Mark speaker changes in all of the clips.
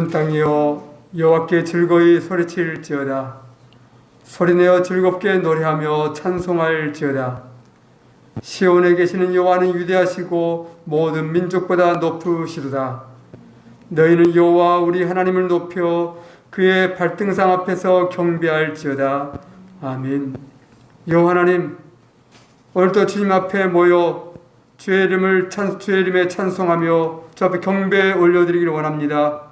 Speaker 1: 땅이여 여호와께 즐거이 소리칠지어다. 소리내어 즐겁게 노래하며 찬송할지어다. 시온에 계시는 여호와는 위대하시고 모든 민족보다 높으시도다. 너희는 여호와 우리 하나님을 높여 그의 발등상 앞에서 경배할지어다. 아멘. 여호와 하나님, 오늘도 주님 앞에 모여 주의 이름에 찬송하며 주 앞에 경배에 올려드리기를 원합니다.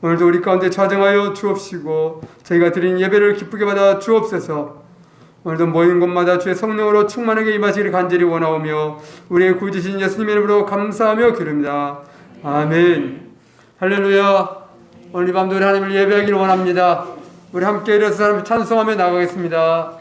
Speaker 1: 오늘도 우리 가운데 좌정하여 주옵시고 저희가 드린 예배를 기쁘게 받아 주옵소서. 오늘도 모인 곳마다 주의 성령으로 충만하게 임하시기를 간절히 원하오며 우리의 구주신 예수님의 이름으로 감사하며 기도합니다. 아멘. 할렐루야. 오늘 이 밤도 우리 하나님을 예배하기를 원합니다. 우리 함께 일어서서 하나님을 찬송하며 나가겠습니다.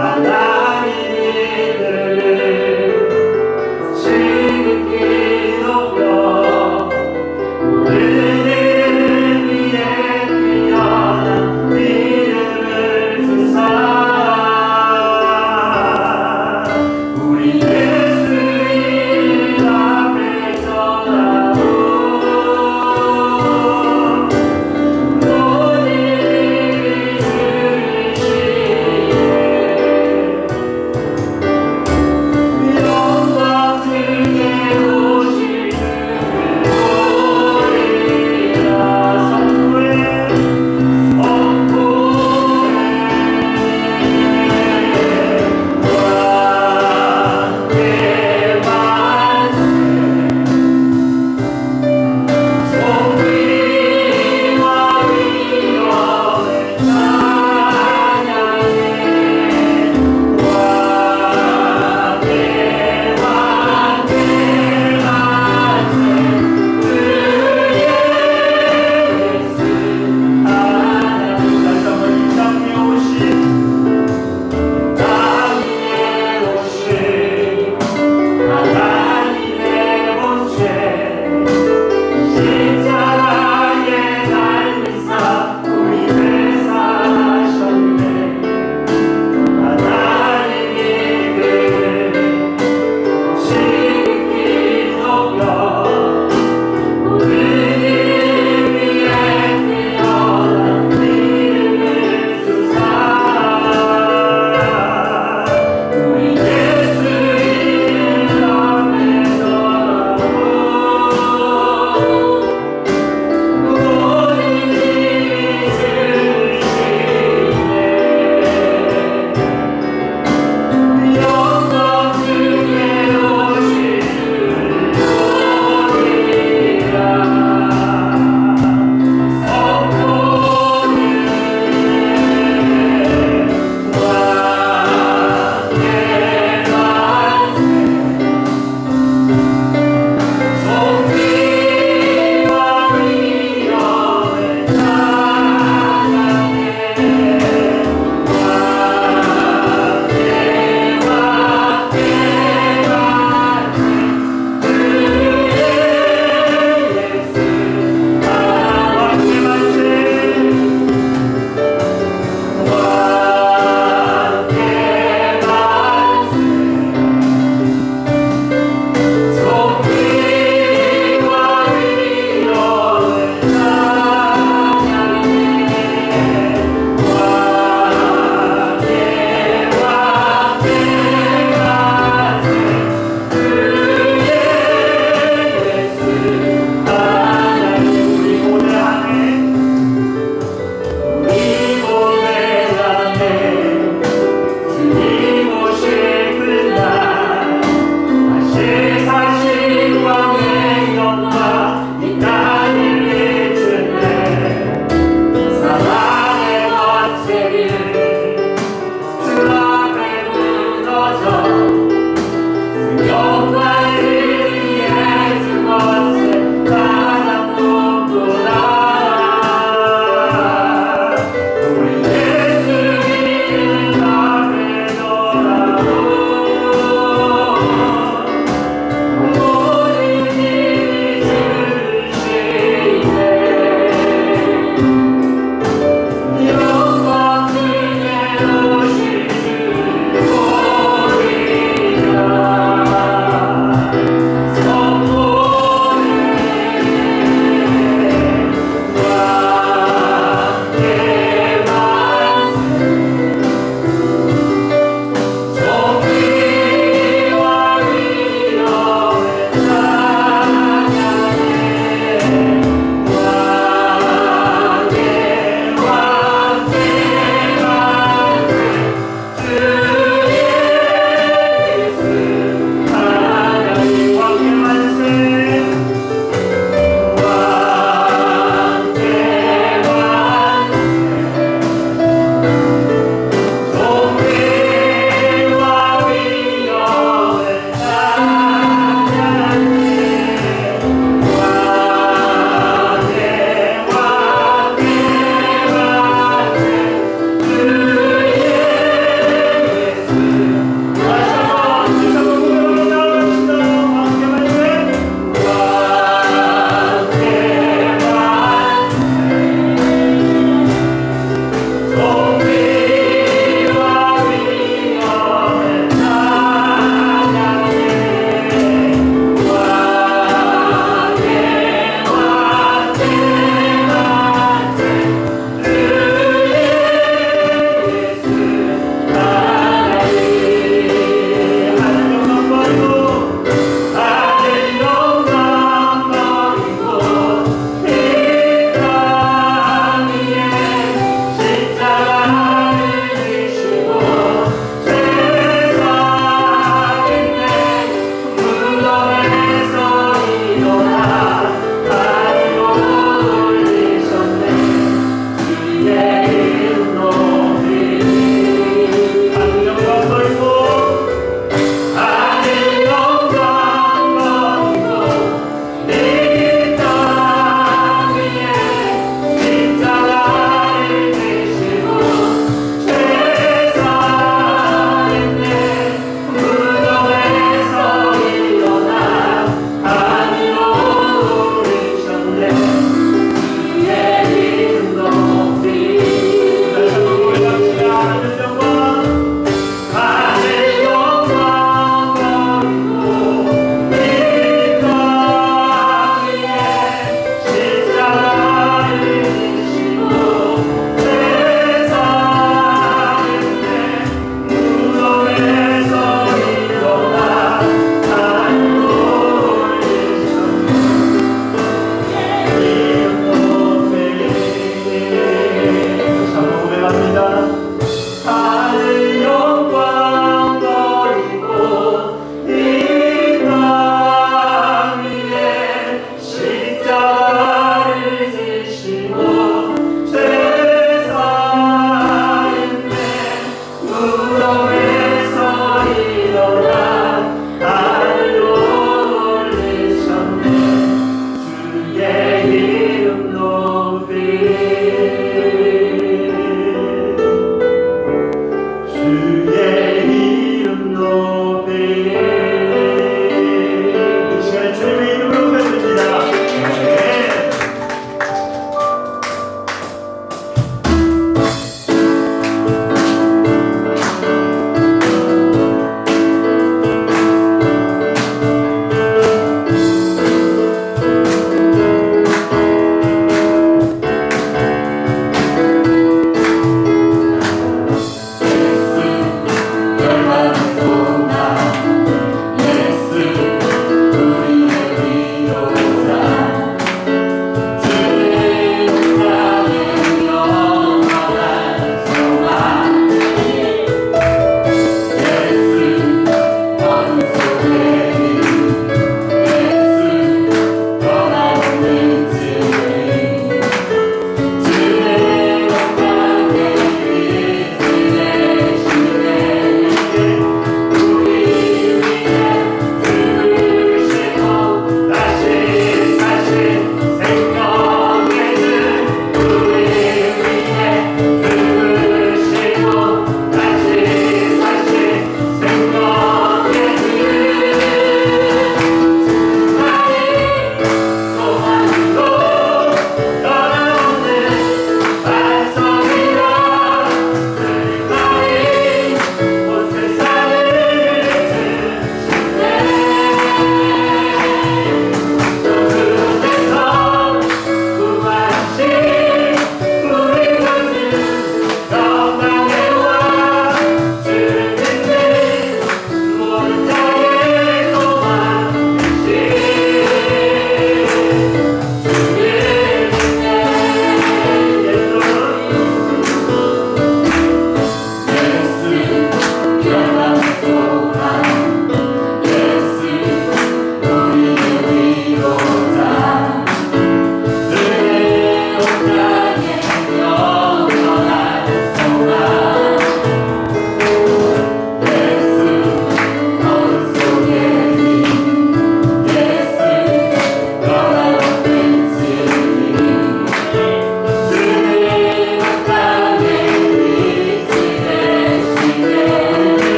Speaker 2: 아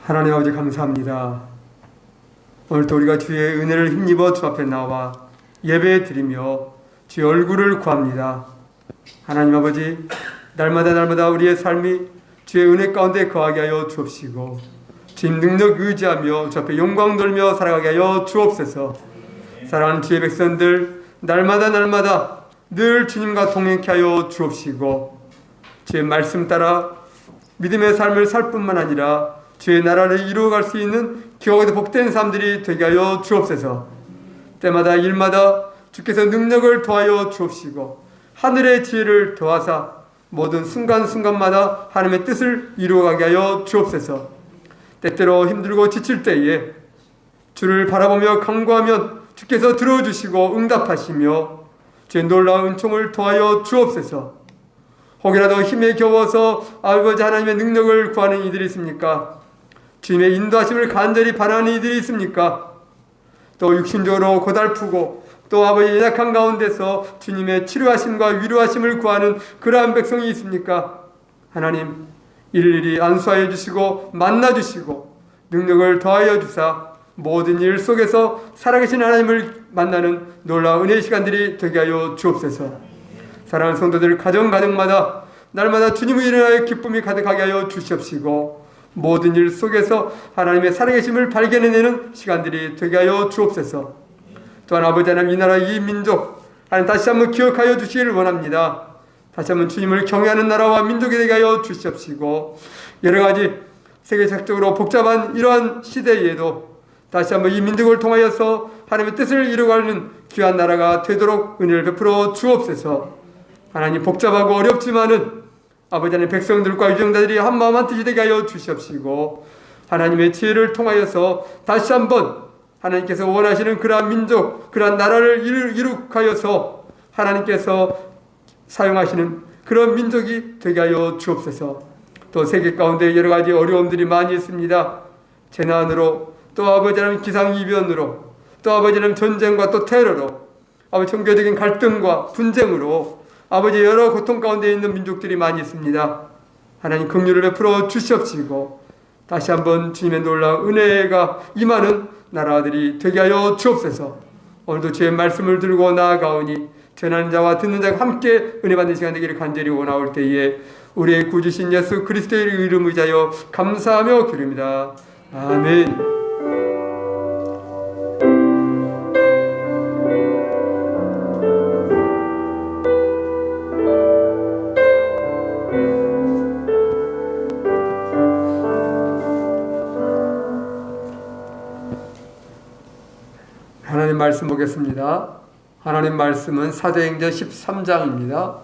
Speaker 1: 하나님 아버지 감사합니다. 오늘도 우리가 주의 은혜를 힘입어 주 앞에 나와 예배 드리며 주의 얼굴을 구합니다. 하나님 아버지, 날마다 우리의 삶이 주의 은혜 가운데 거하게 하여 주옵시고 주님 능력 의지하며 주 앞에 영광 돌며 살아가게 하여 주옵소서. 사랑하는 주의 백성들, 날마다 늘 주님과 동행케 하여 주옵시고 주의 말씀 따라 믿음의 삶을 살 뿐만 아니라 주의 나라를 이루어갈 수 있는 기억에도 복된 사람들이 되게 하여 주옵소서. 때마다 일마다 주께서 능력을 더하여 주옵시고 하늘의 지혜를 더하사 모든 순간순간마다 하나님의 뜻을 이루어가게 하여 주옵소서. 때때로 힘들고 지칠 때에 주를 바라보며 간구하면 주께서 들어주시고 응답하시며 주의 놀라운 은총을 더하여 주옵소서. 혹이라도 힘에 겨워서 아버지 하나님의 능력을 구하는 이들이 있습니까? 주님의 인도하심을 간절히 바라는 이들이 있습니까? 또 육신적으로 고달프고 또 아버지 연약한 가운데서 주님의 치료하심과 위로하심을 구하는 그러한 백성이 있습니까? 하나님, 일일이 안수하여 주시고 만나 주시고 능력을 더하여 주사 모든 일 속에서 살아계신 하나님을 만나는 놀라운 은혜의 시간들이 되게 하여 주옵소서. 사랑하는 성도들 가정마다 날마다 주님을 인하여 기쁨이 가득하게 하여 주시옵시고 모든 일 속에서 하나님의 살아계심을 발견해내는 시간들이 되게 하여 주옵소서. 또한 아버지 하나님, 이 나라 이 민족 하나님 다시 한번 기억하여 주시기를 원합니다. 다시 한번 주님을 경외하는 나라와 민족이 되게 하여 주시옵시고 여러가지 세계적으로 복잡한 이러한 시대에도 다시 한번 이 민족을 통하여서 하나님의 뜻을 이루어가는 귀한 나라가 되도록 은혜를 베풀어 주옵소서. 하나님, 복잡하고 어렵지만은 아버지 하나님 백성들과 유정자들이 한마음 한뜻이 되게 하여 주시옵시고 하나님의 지혜를 통하여서 다시 한번 하나님께서 원하시는 그러한 민족, 그러한 나라를 이룩하여서 하나님께서 사용하시는 그런 민족이 되게 하여 주옵소서. 또 세계 가운데 여러 가지 어려움들이 많이 있습니다. 재난으로, 또 아버지 하나님 기상이변으로, 또 아버지 하나님 전쟁과 또 테러로, 아버지 종교적인 갈등과 분쟁으로 아버지 여러 고통 가운데 있는 민족들이 많이 있습니다. 하나님 긍휼을 베풀어 주시옵시고 다시 한번 주님의 놀라운 은혜가 임하는 나라들이 되게 하여 주옵소서. 오늘도 주의 말씀을 들고 나아가오니 전하는 자와 듣는 자가 함께 은혜 받는 시간 되기를 간절히 원하올 때에 우리의 구주신 예수 그리스도의 이름 의지하여 감사하며 기도합니다. 아멘. 하나님 말씀 보겠습니다. 하나님 말씀은 사도행전 13장입니다.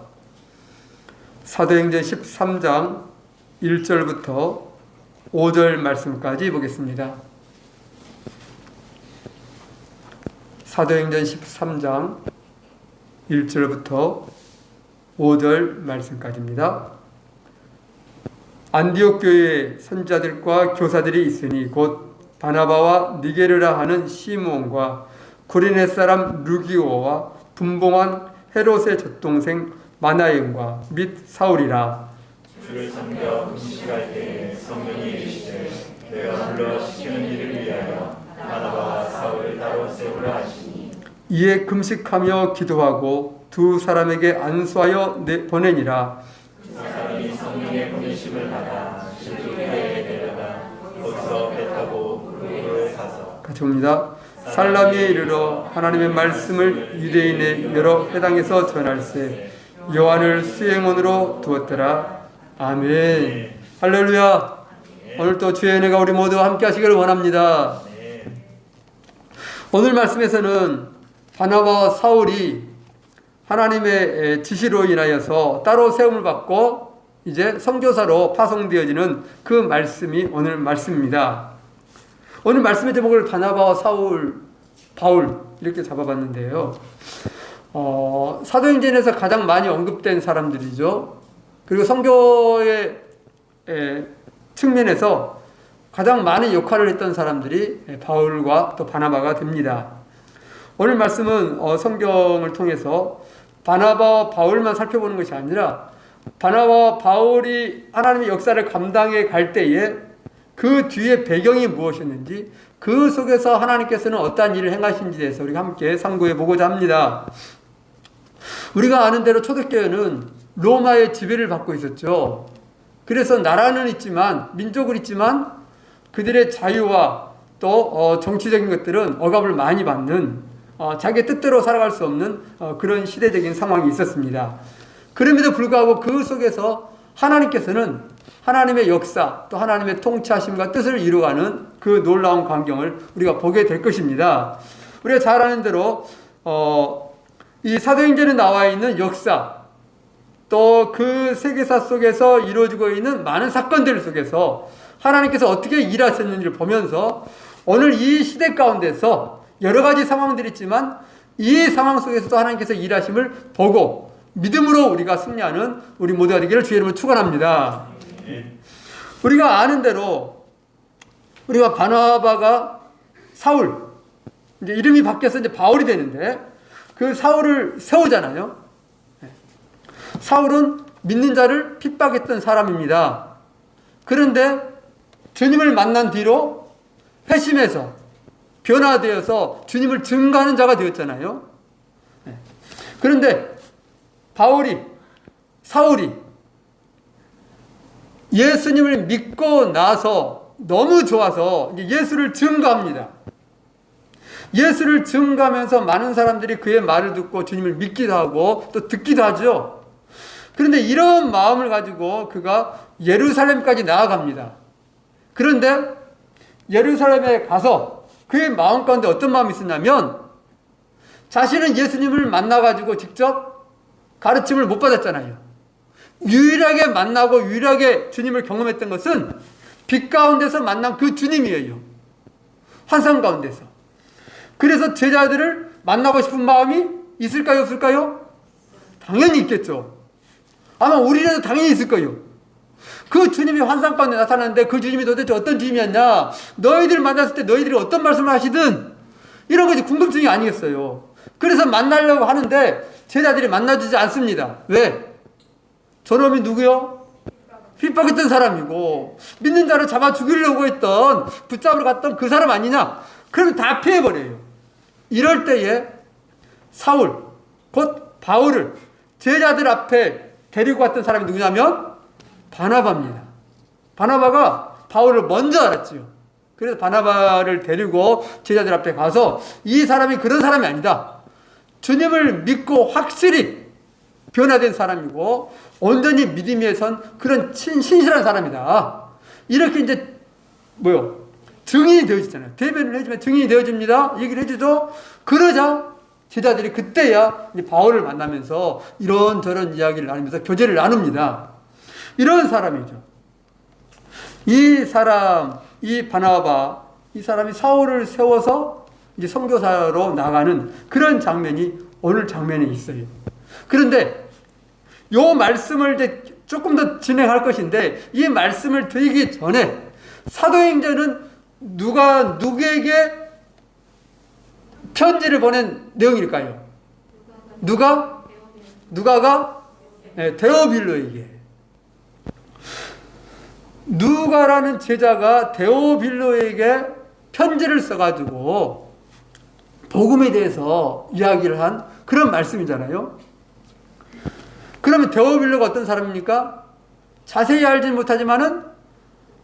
Speaker 1: 사도행전 13장 1절부터 5절 말씀까지 보겠습니다. 사도행전 13장 1절부터 5절 말씀까지입니다. 안디옥 교회에 선지자들과 교사들이 있으니 곧 바나바와 니게르라 하는 시므온과 구레네 사람 루기오와 분봉한 헤롯의 젖동생 마나엔과 및 사울이라.
Speaker 2: 주를 섬겨 금식할 때에 성령이 이르시되 내가 불러 시키는 일을 위하여 바나바와 사울을 따로 세우라 하시니
Speaker 1: 이에 금식하며 기도하고 두 사람에게 안수하여 보내니라.
Speaker 2: 그 사람이 성령의 보내심을 받아 실족해에 내려가 거기서 배 타고 그로를 가서
Speaker 1: 같이 봅니다. 살라미에 이르러 하나님의 말씀을 유대인의 여러 회당에서 전할세 요한을 수행원으로 두었더라. 아멘. 할렐루야. 오늘 또 주의 은혜가 우리 모두 함께 하시기를 원합니다. 오늘 말씀에서는 바나바와 사울이 하나님의 지시로 인하여서 따로 세움을 받고 이제 선교사로 파송되어지는 그 말씀이 오늘 말씀입니다. 오늘 말씀의 제목을 바나바와 사울, 바울 이렇게 잡아봤는데요. 사도행전에서 가장 많이 언급된 사람들이죠. 그리고 선교의 측면에서 가장 많은 역할을 했던 사람들이 바울과 또 바나바가 됩니다. 오늘 말씀은 성경을 통해서 바나바와 바울만 살펴보는 것이 아니라 바나바와 바울이 하나님의 역사를 감당해 갈 때에 그 뒤에 배경이 무엇이었는지, 그 속에서 하나님께서는 어떠한 일을 행하신지에 대해서 우리가 함께 상고해 보고자 합니다. 우리가 아는 대로 초대교회는 로마의 지배를 받고 있었죠. 그래서 나라는 있지만, 민족은 있지만 그들의 자유와 또 정치적인 것들은 억압을 많이 받는, 자기 뜻대로 살아갈 수 없는 그런 시대적인 상황이 있었습니다. 그럼에도 불구하고 그 속에서 하나님께서는 하나님의 역사, 또 하나님의 통치하심과 뜻을 이루어가는 그 놀라운 광경을 우리가 보게 될 것입니다. 우리가 잘 아는 대로 이 사도행전에 나와 있는 역사, 또 그 세계사 속에서 이루어지고 있는 많은 사건들 속에서 하나님께서 어떻게 일하셨는지를 보면서 오늘 이 시대 가운데서 여러 가지 상황들이 있지만 이 상황 속에서도 하나님께서 일하심을 보고 믿음으로 우리가 승리하는 우리 모두가 되기를 주의 이름으로 축원합니다. 우리가 아는 대로 우리가 바나바가 사울, 이제 이름이 바뀌어서 이제 바울이 되는데 그 사울을 세우잖아요. 사울은 믿는 자를 핍박했던 사람입니다. 그런데 주님을 만난 뒤로 회심해서 변화되어서 주님을 증거하는 자가 되었잖아요. 그런데 사울이 예수님을 믿고 나서 너무 좋아서 예수를 증거합니다. 예수를 증거하면서 많은 사람들이 그의 말을 듣고 주님을 믿기도 하고 또 듣기도 하죠. 그런데 이런 마음을 가지고 그가 예루살렘까지 나아갑니다. 그런데 예루살렘에 가서 그의 마음 가운데 어떤 마음이 있었냐면 자신은 예수님을 만나가지고 직접 가르침을 못 받았잖아요. 유일하게 만나고 유일하게 주님을 경험했던 것은 빛 가운데서 만난 그 주님이에요. 환상 가운데서. 그래서 제자들을 만나고 싶은 마음이 있을까요, 없을까요? 당연히 있겠죠. 아마 우리라도 당연히 있을 거예요. 그 주님이 환상 가운데 나타났는데 그 주님이 도대체 어떤 주님이었냐, 너희들 만났을 때 너희들이 어떤 말씀을 하시든 이런 것이 궁금증이 아니겠어요. 그래서 만나려고 하는데 제자들이 만나주지 않습니다. 왜? 저놈이 누구요? 핍박했던 사람이고 믿는 자를 잡아 죽이려고 했던, 붙잡으러 갔던 그 사람 아니냐? 그러면 다 피해버려요. 이럴 때에 사울, 곧 바울을 제자들 앞에 데리고 왔던 사람이 누구냐면 바나바입니다. 바나바가 바울을 먼저 알았지요. 그래서 바나바를 데리고 제자들 앞에 가서 이 사람이 그런 사람이 아니다. 주님을 믿고 확실히 변화된 사람이고 온전히 믿음에 선 그런 신실한 사람이다. 이렇게 이제 증인이 되어지잖아요. 대변을 해주면 증인이 되어집니다. 얘기를 해주죠. 그러자 제자들이 그때야 이제 바울을 만나면서 이런저런 이야기를 나누면서 교제를 나눕니다. 이런 사람이죠. 이 바나바, 이 사람이 사울을 세워서 이제 선교사로 나가는 그런 장면이 오늘 장면에 있어요. 그런데 요 말씀을 이제 조금 더 진행할 것인데 이 말씀을 드리기 전에 사도행전은 누구에게 편지를 보낸 내용일까요? 누가가 데오빌로에게. 누가라는 제자가 데오빌로에게 편지를 써가지고 복음에 대해서 이야기를 한 그런 말씀이잖아요. 그러면 데오빌로가 어떤 사람입니까? 자세히 알지는 못하지만은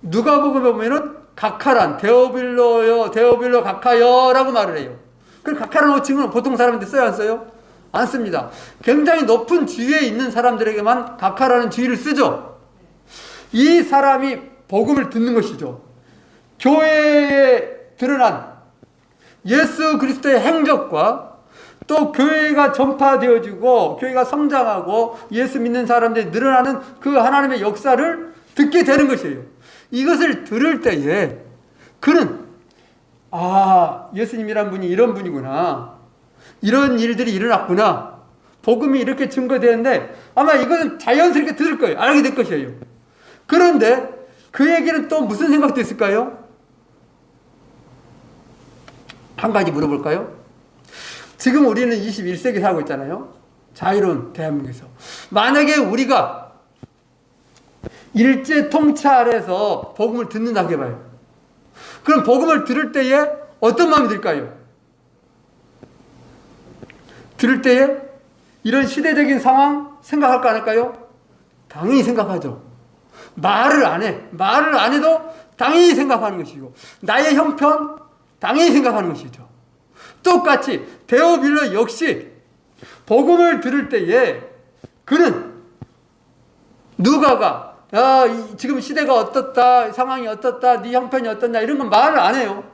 Speaker 1: 누가복음에 보면은 각하란 데오빌로요, 데오빌로 각하여라고 말을 해요. 그 각하라는 호칭은 보통 사람한테 써요, 안 써요? 안 씁니다. 굉장히 높은 지위에 있는 사람들에게만 각하라는 지위를 쓰죠. 이 사람이 복음을 듣는 것이죠. 교회에 드러난 예수 그리스도의 행적과 또 교회가 전파되어지고 교회가 성장하고 예수 믿는 사람들이 늘어나는 그 하나님의 역사를 듣게 되는 것이에요. 이것을 들을 때에 그는 예수님이란 분이 이런 분이구나, 이런 일들이 일어났구나, 복음이 이렇게 증거되는데 아마 이것은 자연스럽게 들을 거예요. 알게 될 것이에요. 그런데 그에게는 또 무슨 생각도 있을까요? 한 가지 물어볼까요? 지금 우리는 21세기 살고 있잖아요. 자유로운 대한민국에서. 만약에 우리가 일제 통치 아래에서 복음을 듣는다고 해봐요. 그럼 복음을 들을 때에 어떤 마음이 들까요? 들을 때에 이런 시대적인 상황 생각할까 안 할까요? 당연히 생각하죠. 말을 안 해도 당연히 생각하는 것이고, 나의 형편 당연히 생각하는 것이죠. 똑같이 데오빌로 역시 복음을 들을 때에 그는 누가가 지금 시대가 어떻다, 상황이 어떻다, 네 형편이 어떻냐 이런 건 말을 안 해요.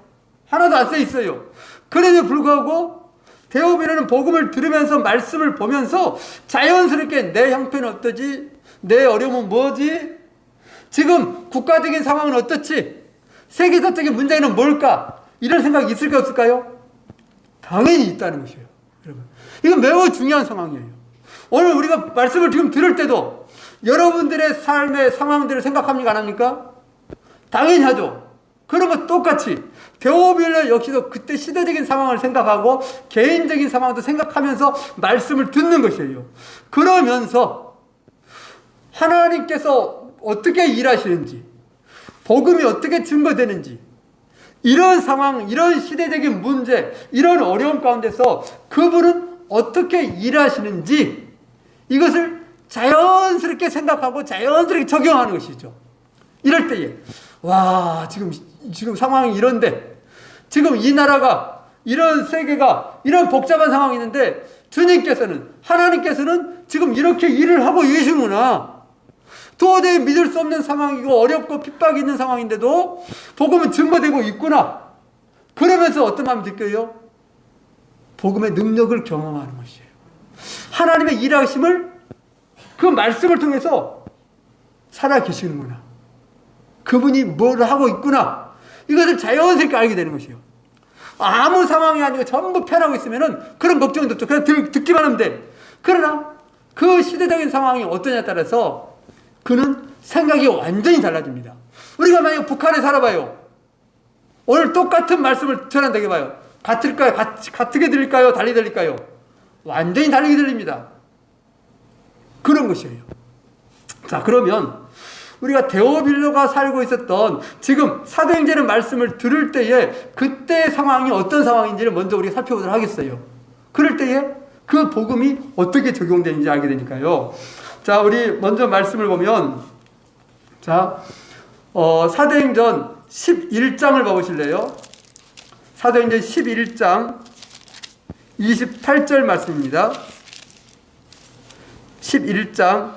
Speaker 1: 하나도 안 써 있어요. 그럼에도 불구하고 데오빌로는 복음을 들으면서 말씀을 보면서 자연스럽게 내 형편은 어떠지? 내 어려움은 뭐지? 지금 국가적인 상황은 어떻지? 세계사적인 문제는 뭘까? 이런 생각이 있을까 없을까요? 당연히 있다는 것이에요. 여러분, 이건 매우 중요한 상황이에요. 오늘 우리가 말씀을 지금 들을 때도 여러분들의 삶의 상황들을 생각합니까? 안 합니까? 당연히 하죠. 그런 것 똑같이 데오빌로 역시도 그때 시대적인 상황을 생각하고 개인적인 상황도 생각하면서 말씀을 듣는 것이에요. 그러면서 하나님께서 어떻게 일하시는지, 복음이 어떻게 증거되는지, 이런 상황, 이런 시대적인 문제, 이런 어려움 가운데서 그분은 어떻게 일하시는지 이것을 자연스럽게 생각하고 자연스럽게 적용하는 것이죠. 이럴 때에 지금 상황이 이런데, 지금 이 나라가, 이런 세계가 이런 복잡한 상황이 있는데 하나님께서는 지금 이렇게 일을 하고 계시구나. 도저히 믿을 수 없는 상황이고 어렵고 핍박이 있는 상황인데도 복음은 증거되고 있구나. 그러면서 어떤 마음이 들까요? 복음의 능력을 경험하는 것이에요. 하나님의 일하심을 그 말씀을 통해서 살아계시는구나. 그분이 뭘 하고 있구나. 이것을 자연스럽게 알게 되는 것이에요. 아무 상황이 아니고 전부 편하고 있으면은 그런 걱정도 없죠. 그냥 듣기만 하면 돼. 그러나 그 시대적인 상황이 어떠냐에 따라서 그는 생각이 완전히 달라집니다. 우리가 만약 북한에 살아봐요. 오늘 똑같은 말씀을 전한다고 해봐요. 같게 들릴까요? 달리 들릴까요? 완전히 다르게 들립니다. 그런 것이에요. 자, 그러면 우리가 데오빌로가 살고 있었던 지금 사도행전의 말씀을 들을 때에 그때의 상황이 어떤 상황인지를 먼저 우리가 살펴보도록 하겠어요. 그럴 때에 그 복음이 어떻게 적용되는지 알게 되니까요. 자, 우리 먼저 말씀을 보면, 사도행전 11장을 봐보실래요? 사도행전 11장 28절 말씀입니다. 11장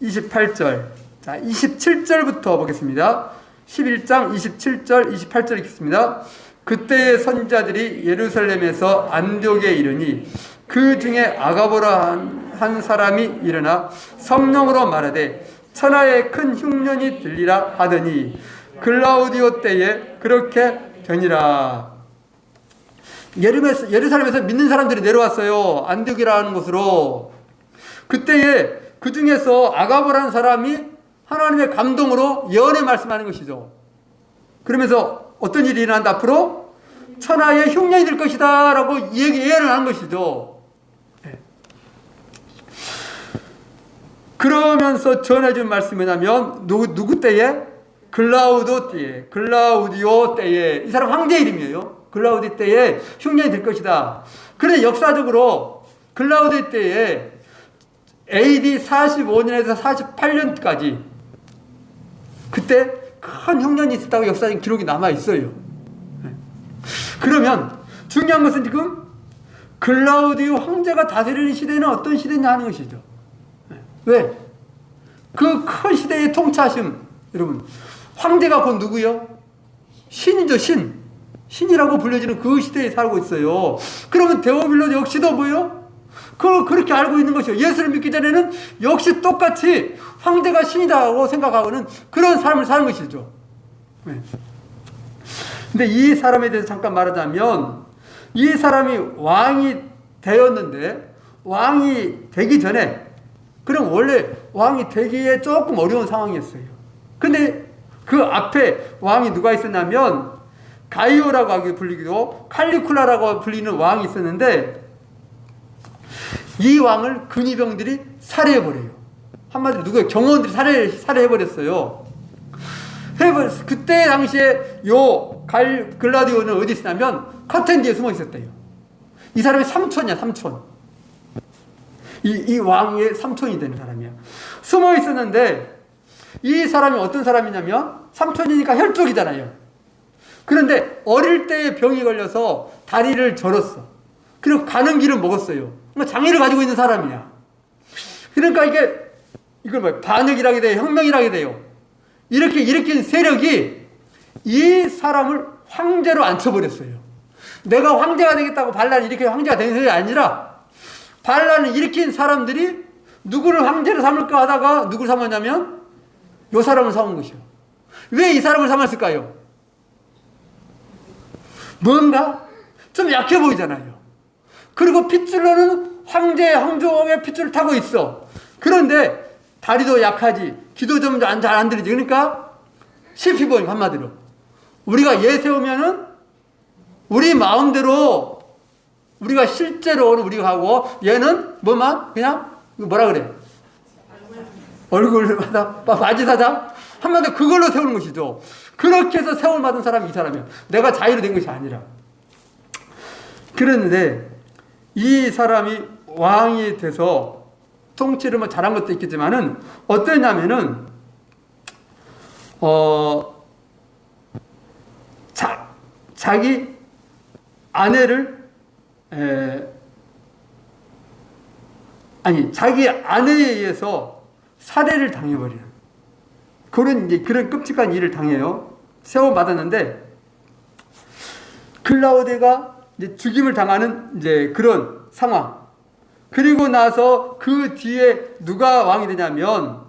Speaker 1: 28절. 자, 27절부터 보겠습니다. 11장 27절, 28절 읽겠습니다. 그때의 선지자들이 예루살렘에서 안디옥에 이르니 그 중에 아가보라 한 사람이 일어나 성령으로 말하되 천하에 큰 흉년이 들리라 하더니 글라우디오 때에 그렇게 되니라. 예루살렘에서 믿는 사람들이 내려왔어요. 안디옥이라는 곳으로. 그때에 그 중에서 아가보라는 사람이 하나님의 감동으로 예언의 말씀하는 것이죠. 그러면서 어떤 일이 일어난다 앞으로 천하에 흉년이 될 것이다 라고 예언을 한 것이죠. 그러면서 전해준 말씀이 뭐냐면 누구 때에? 글라우디오 때에. 이 사람 황제 이름이에요. 글라우디오 때에 흉년이 될 것이다. 그런데 역사적으로 글라우디오 때에 AD 45년에서 48년까지 그때 큰 흉년이 있었다고 역사적인 기록이 남아 있어요. 그러면 중요한 것은 지금 글라우디오 황제가 다스리는 시대는 어떤 시대냐 하는 것이죠. 왜? 그 큰 시대의 통치하심, 여러분, 황제가 곧 누구요? 신이죠, 신. 신이라고 불려지는 그 시대에 살고 있어요. 그러면 데오빌로 역시도 뭐예요? 그렇게 알고 있는 것이요. 예수를 믿기 전에는 역시 똑같이 황제가 신이다고 생각하고는 그런 삶을 사는 것이죠. 네. 근데 이 사람에 대해서 잠깐 말하자면, 이 사람이 왕이 되었는데, 왕이 되기 전에, 그럼 원래 왕이 되기에 조금 어려운 상황이었어요. 근데 그 앞에 왕이 누가 있었냐면 가이오라고 불리기도 칼리쿠라라고 불리는 왕이 있었는데 이 왕을 근위병들이 살해해버려요. 한마디로 누구예요? 경호원들이 살해해버렸어요. 그때 당시에 글라디오는 어디 있었냐면 커튼 뒤에 숨어 있었대요. 이 사람이 삼촌이야, 삼촌. 이 왕의 삼촌이 되는 사람이야. 숨어 있었는데 이 사람이 어떤 사람이냐면 삼촌이니까 혈족이잖아요. 그런데 어릴 때 병이 걸려서 다리를 절었어. 그리고 가는 길을 먹었어요. 장애를 가지고 있는 사람이야. 그러니까 이걸 뭐 반역이라 하게 돼요. 혁명이라 하게 돼요. 이렇게 일으킨 세력이 이 사람을 황제로 앉혀버렸어요. 내가 황제가 되겠다고 반란을 일으켜 황제가 된 것이 아니라 반란을 일으킨 사람들이 누구를 황제로 삼을까 하다가 누구를 삼았냐면 이 사람을 삼은 것이요. 왜 이 사람을 삼았을까요? 뭔가 좀 약해 보이잖아요. 그리고 핏줄로는 황족의 핏줄을 타고 있어. 그런데 다리도 약하지, 기도 좀 잘 안 들리지. 그러니까 실피 보임, 한마디로. 우리가 예 세우면은 우리 마음대로 우리가 실제로는 우리가 하고 얘는 뭐만 그냥 뭐라 그래? 얼굴마다 바지사장? 한마디로 그걸로 세우는 것이죠. 그렇게 해서 세움을 받은 사람이 이 사람이야. 내가 자유로 된 것이 아니라. 그런데 이 사람이 왕이 돼서 통치를 뭐 잘한 것도 있겠지만은 어떠냐면은 자기 아내를 자기 아내에 의해서 살해를 당해버리는 그런 끔찍한 일을 당해요. 세워 받았는데 클라우디가 이제 죽임을 당하는 이제 그런 상황. 그리고 나서 그 뒤에 누가 왕이 되냐면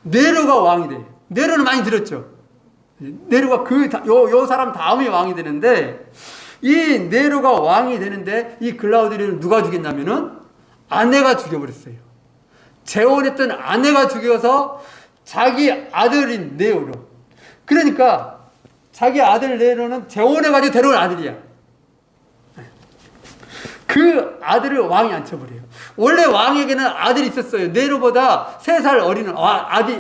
Speaker 1: 네로가 왕이 돼. 네로는 많이 들었죠. 네로가 요 사람 다음에 왕이 되는데 이 네로가 왕이 되는데 이 글라우디를 누가 죽였냐면은 아내가 죽여버렸어요. 재혼했던 아내가 죽여서 자기 아들인 네로. 그러니까 자기 아들 네로는 재혼해가지고 데려온 아들이야. 그 아들을 왕이 앉혀버려요. 원래 왕에게는 아들이 있었어요. 네로보다 3살 어린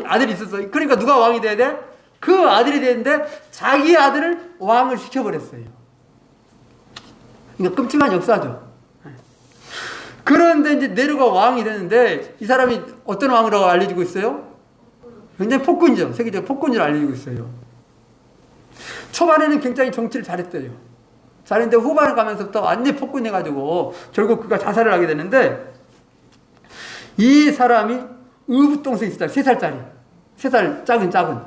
Speaker 1: 아들이 있었어요. 그러니까 누가 왕이 돼야 돼? 그 아들이 되는데 자기 아들을 왕을 시켜버렸어요. 그러니까 끔찍한 역사죠. 그런데 이제 네로가 왕이 되는데 이 사람이 어떤 왕이라고 알려지고 있어요? 굉장히 폭군이죠. 세계적 폭군으로 알려지고 있어요. 초반에는 굉장히 정치를 잘했대요. 잘했는데 후반에 가면서부터 완전히 폭군해가지고 결국 그가 자살을 하게 되는데 이 사람이 의붓동생이 있었다. 3살짜리. 3살 작은.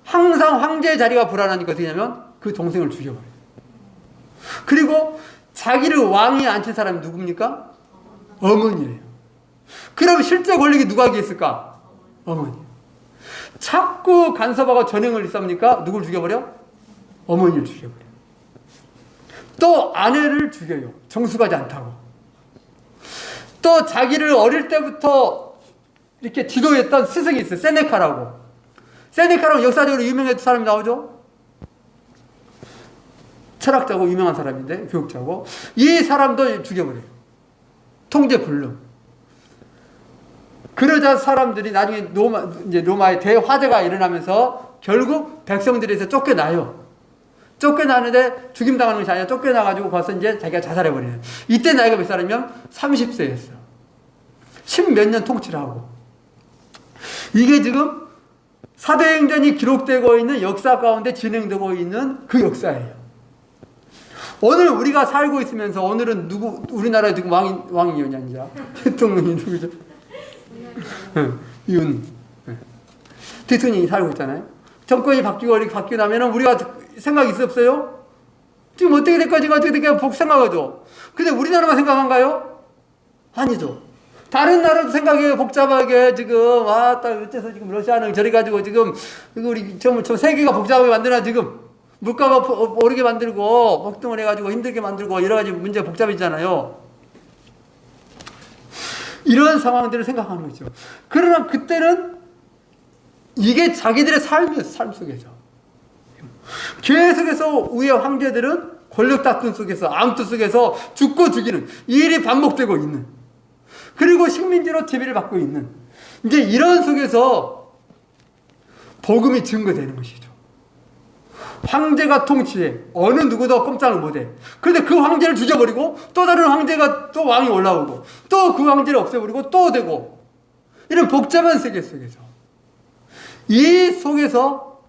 Speaker 1: 항상 황제의 자리가 불안하니까 어떻게 하냐면 그 동생을 죽여버려요. 그리고 자기를 왕위에 앉힌 사람이 누굽니까? 어머니예요. 그럼 실제 권력이 누가 있을까? 어머니. 자꾸 간섭하고 전횡을 일삼으니까 누굴 죽여버려? 어머니를 죽여버려. 또 아내를 죽여요. 정숙하지 않다고. 또 자기를 어릴 때부터 이렇게 지도했던 스승이 있어요. 세네카라고. 세네카라고 역사적으로 유명했던 사람이 나오죠. 철학자고 유명한 사람인데 교육자고. 이 사람도 죽여버려요. 통제 불능. 그러자 사람들이 나중에 로마의 대화재가 일어나면서 결국 백성들에서 쫓겨나요. 쫓겨나는데 죽임당하는 것이 아니라 쫓겨나가지고 벌써 이제 자기가 자살해버려요. 이때 나이가 몇 살이면 30세였어. 10몇 년 통치를 하고. 이게 지금 사도행전이 기록되고 있는 역사 가운데 진행되고 있는 그 역사예요. 오늘 우리가 살고 있으면서 오늘은 우리나라에 지금 왕이었냐? 대통령이 누구죠? 윤. 대통령이 살고 있잖아요. 정권이 바뀌고 나면은 우리가 생각이 있었어요? 지금 어떻게 될까? 지금 어떻게 될까? 생각하죠. 근데 우리나라만 생각한가요? 아니죠. 다른 나라도 생각해요. 복잡하게 지금 어째서 지금 러시아는 저리 가지고 지금 우리 저 세계가 복잡하게 만드나 지금 물가가 오르게 만들고 폭등을 해가지고 힘들게 만들고 여러 가지 문제 복잡해지잖아요. 이런 상황들을 생각하는 거죠. 그러나 그때는 이게 자기들의 삶이었어요. 삶 속에서. 계속해서 위의 황제들은 권력 다툼 속에서 암투 속에서 죽고 죽이는 이 일이 반복되고 있는, 그리고 식민지로 지배를 받고 있는 이제 이런 속에서 복음이 증거되는 것이죠. 황제가 통치해. 어느 누구도 꼼짝을 못해. 그런데 그 황제를 죽여버리고 또 다른 황제가 또 왕이 올라오고 또 그 황제를 없애버리고 또 되고, 이런 복잡한 세계 속에서, 이 속에서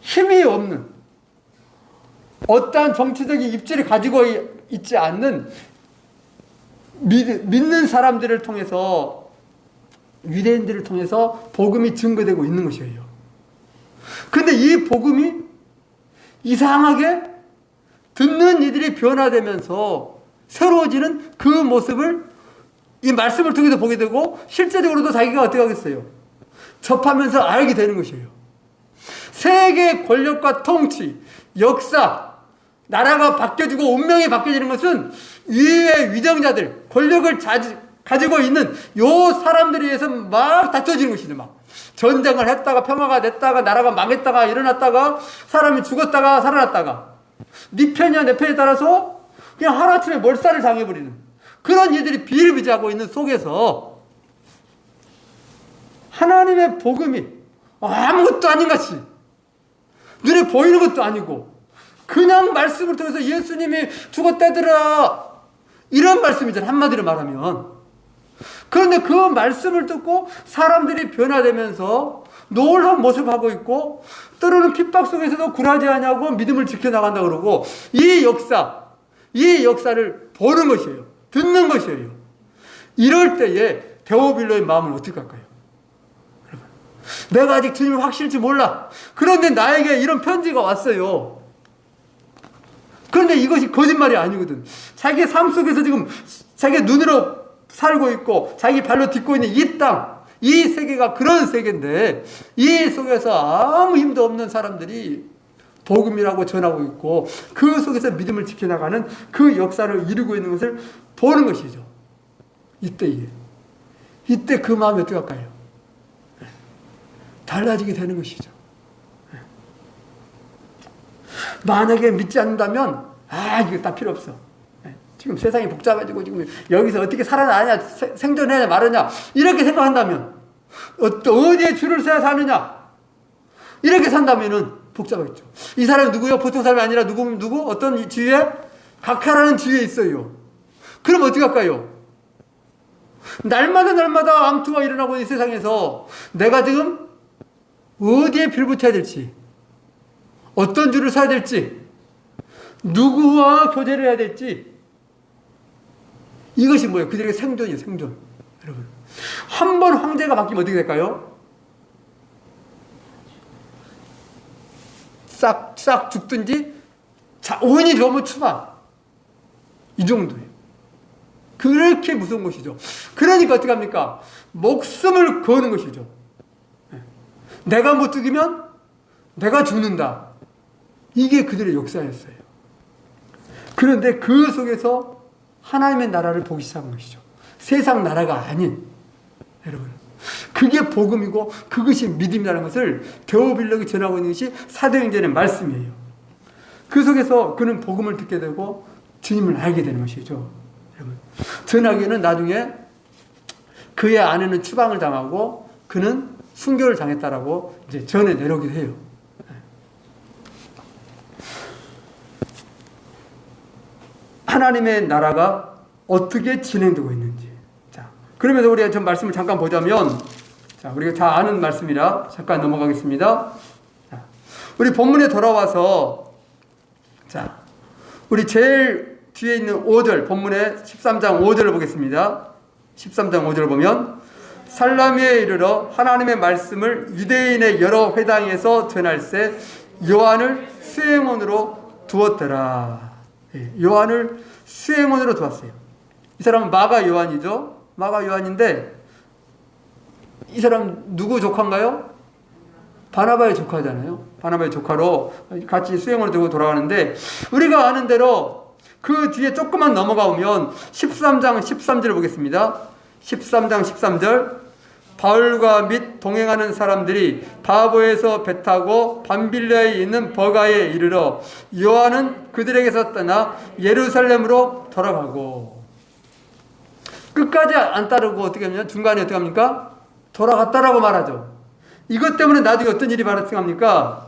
Speaker 1: 힘이 없는, 어떠한 정치적인 입지를 가지고 있지 않는 믿는 사람들을 통해서, 유대인들을 통해서 복음이 증거되고 있는 것이에요. 근데 이 복음이 이상하게 듣는 이들이 변화되면서 새로워지는 그 모습을 이 말씀을 통해서 보게 되고, 실제적으로도 자기가 어떻게 하겠어요? 접하면서 알게 되는 것이에요. 세계 권력과 통치, 역사, 나라가 바뀌어지고 운명이 바뀌어지는 것은 위의 위정자들, 권력을 가지고 있는 요 사람들에 의해서 막 다퉈지는 것이죠. 막 전쟁을 했다가 평화가 됐다가 나라가 망했다가 일어났다가 사람이 죽었다가 살아났다가, 네 편이야 내 편에 따라서 그냥 하루아침에 몰살을 당해버리는 그런 일들이 비일비재하고 있는 속에서 하나님의 복음이 아무것도 아닌 같이, 눈에 보이는 것도 아니고 그냥 말씀을 통해서 예수님이 죽었다더라, 이런 말씀이잖아요, 한마디로 말하면. 그런데 그 말씀을 듣고 사람들이 변화되면서 놀라운 모습을 하고 있고, 때로는 핍박 속에서도 굴하지 않냐고 믿음을 지켜나간다 그러고, 이 역사를 보는 것이에요. 듣는 것이에요. 이럴 때에 데오빌로의 마음은 어떻게 할까요? 내가 아직 주님을 확실히 몰라. 그런데 나에게 이런 편지가 왔어요. 그런데 이것이 거짓말이 아니거든. 자기 삶 속에서 지금 자기 눈으로 살고 있고 자기 발로 딛고 있는 이 땅, 이 세계가 그런 세계인데, 이 속에서 아무 힘도 없는 사람들이 복음이라고 전하고 있고 그 속에서 믿음을 지켜나가는 그 역사를 이루고 있는 것을 보는 것이죠. 이때 그 마음이 어떻게 할까요? 달라지게 되는 것이죠. 만약에 믿지 않는다면, 이거 다 필요 없어. 지금 세상이 복잡해지고 지금 여기서 어떻게 살아나냐, 생존해야 말하냐, 이렇게 생각한다면, 어디에 줄을 서야 사느냐, 이렇게 산다면은 복잡하겠죠. 이 사람이 누구요? 보통 사람이 아니라 누구? 어떤 지위에? 각하라는 지위에 있어요. 그럼 어떻게 할까요? 날마다 암투가 일어나고 있는 세상에서 내가 지금 어디에 빌붙어야 될지, 어떤 줄을 서야 될지, 누구와 교제를 해야 될지, 이것이 뭐예요? 그들에게 생존이에요, 생존. 여러분, 한 번 황제가 바뀌면 어떻게 될까요? 싹 죽든지, 운이 너무 추마, 이 정도예요. 그렇게 무서운 것이죠. 그러니까 어떻게 합니까? 목숨을 거는 것이죠. 내가 못 죽이면 내가 죽는다. 이게 그들의 역사였어요. 그런데 그 속에서 하나님의 나라를 보기 시작한 것이죠. 세상 나라가 아닌, 여러분, 그게 복음이고 그것이 믿음이라는 것을 데오빌록이 전하고 있는 것이 사도행전의 말씀이에요. 그 속에서 그는 복음을 듣게 되고 주님을 알게 되는 것이죠. 여러분, 전하기는 나중에 그의 아내는 추방을 당하고 그는 순교를 당했다라고 이제 전해 내려오기도 해요. 하나님의 나라가 어떻게 진행되고 있는지. 자, 그러면서 우리가 좀 말씀을 잠깐 보자면, 자, 우리가 다 아는 말씀이라 잠깐 넘어가겠습니다. 자, 우리 본문에 돌아와서, 자, 우리 제일 뒤에 있는 5절, 본문의 13장 5절을 보겠습니다. 13장 5절을 보면, 살라미에 이르러 하나님의 말씀을 유대인의 여러 회당에서 전할세 요한을 수행원으로 두었더라. 요한을 수행원으로 두었어요. 이 사람은 마가 요한이죠. 마가 요한인데, 이 사람 누구 조카인가요? 바나바의 조카잖아요. 바나바의 조카로 같이 수행원으로 두고 돌아가는데, 우리가 아는 대로 그 뒤에 조금만 넘어가 오면 13장 13절을 보겠습니다. 13장 13절, 바울과 및 동행하는 사람들이 바보에서 배 타고 밤빌라에 있는 버가에 이르러 요한은 그들에게서 떠나 예루살렘으로 돌아가고. 끝까지 안 따르고 어떻게 하면 중간에 어떻게 합니까? 돌아갔다라고 말하죠. 이것 때문에 나중에 어떤 일이 발생합니까?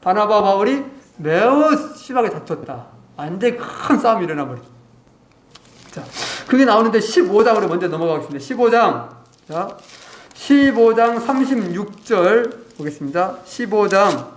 Speaker 1: 바나바 바울이 매우 심하게 다퉜다. 완전히 큰 싸움이 일어나 버렸다. 자, 그게 나오는데 15장으로 먼저 넘어가겠습니다. 15장. 자, 15장 36절 보겠습니다. 15장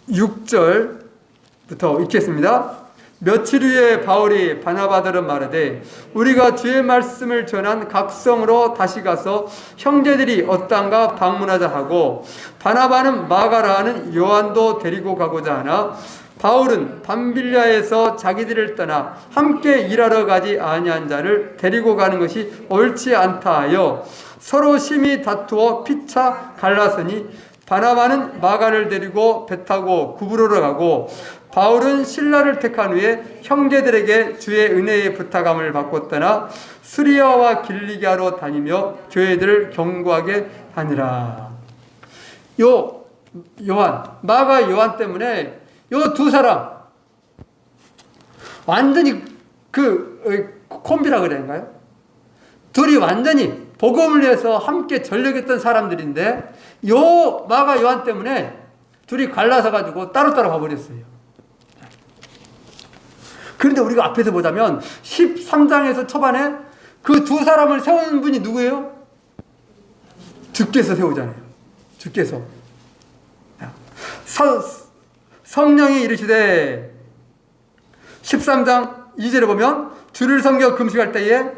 Speaker 1: 36절부터 읽겠습니다. 며칠 후에 바울이 바나바들은 말하되 우리가 주의 말씀을 전한 각 성으로 다시 가서 형제들이 어떠한가 방문하자 하고 바나바는 마가라 하는 요한도 데리고 가고자 하나 바울은 밤빌리아에서 자기들을 떠나 함께 일하러 가지 아니한 자를 데리고 가는 것이 옳지 않다 하여 서로 심히 다투어 피차 갈라서니 바나바는 마가를 데리고 배 타고 구브로로 가고 바울은 실라를 택한 후에 형제들에게 주의 은혜의 부탁함을 받고 떠나 수리아와 길리기아로 다니며 교회들을 경고하게 하니라. 요한, 마가 요한 때문에 요 두 사람 완전히 콤비라 그래야인가요? 둘이 완전히 복음을 위해서 함께 전력했던 사람들인데 요 마가 요한 때문에 둘이 갈라서 가지고 따로따로 가버렸어요. 그런데 우리가 앞에서 보자면 13장에서 초반에 그 두 사람을 세우는 분이 누구예요? 주께서 세우잖아요. 주께서. 성령이 이르시되 13장 2절에 보면 주를 섬겨 금식할 때에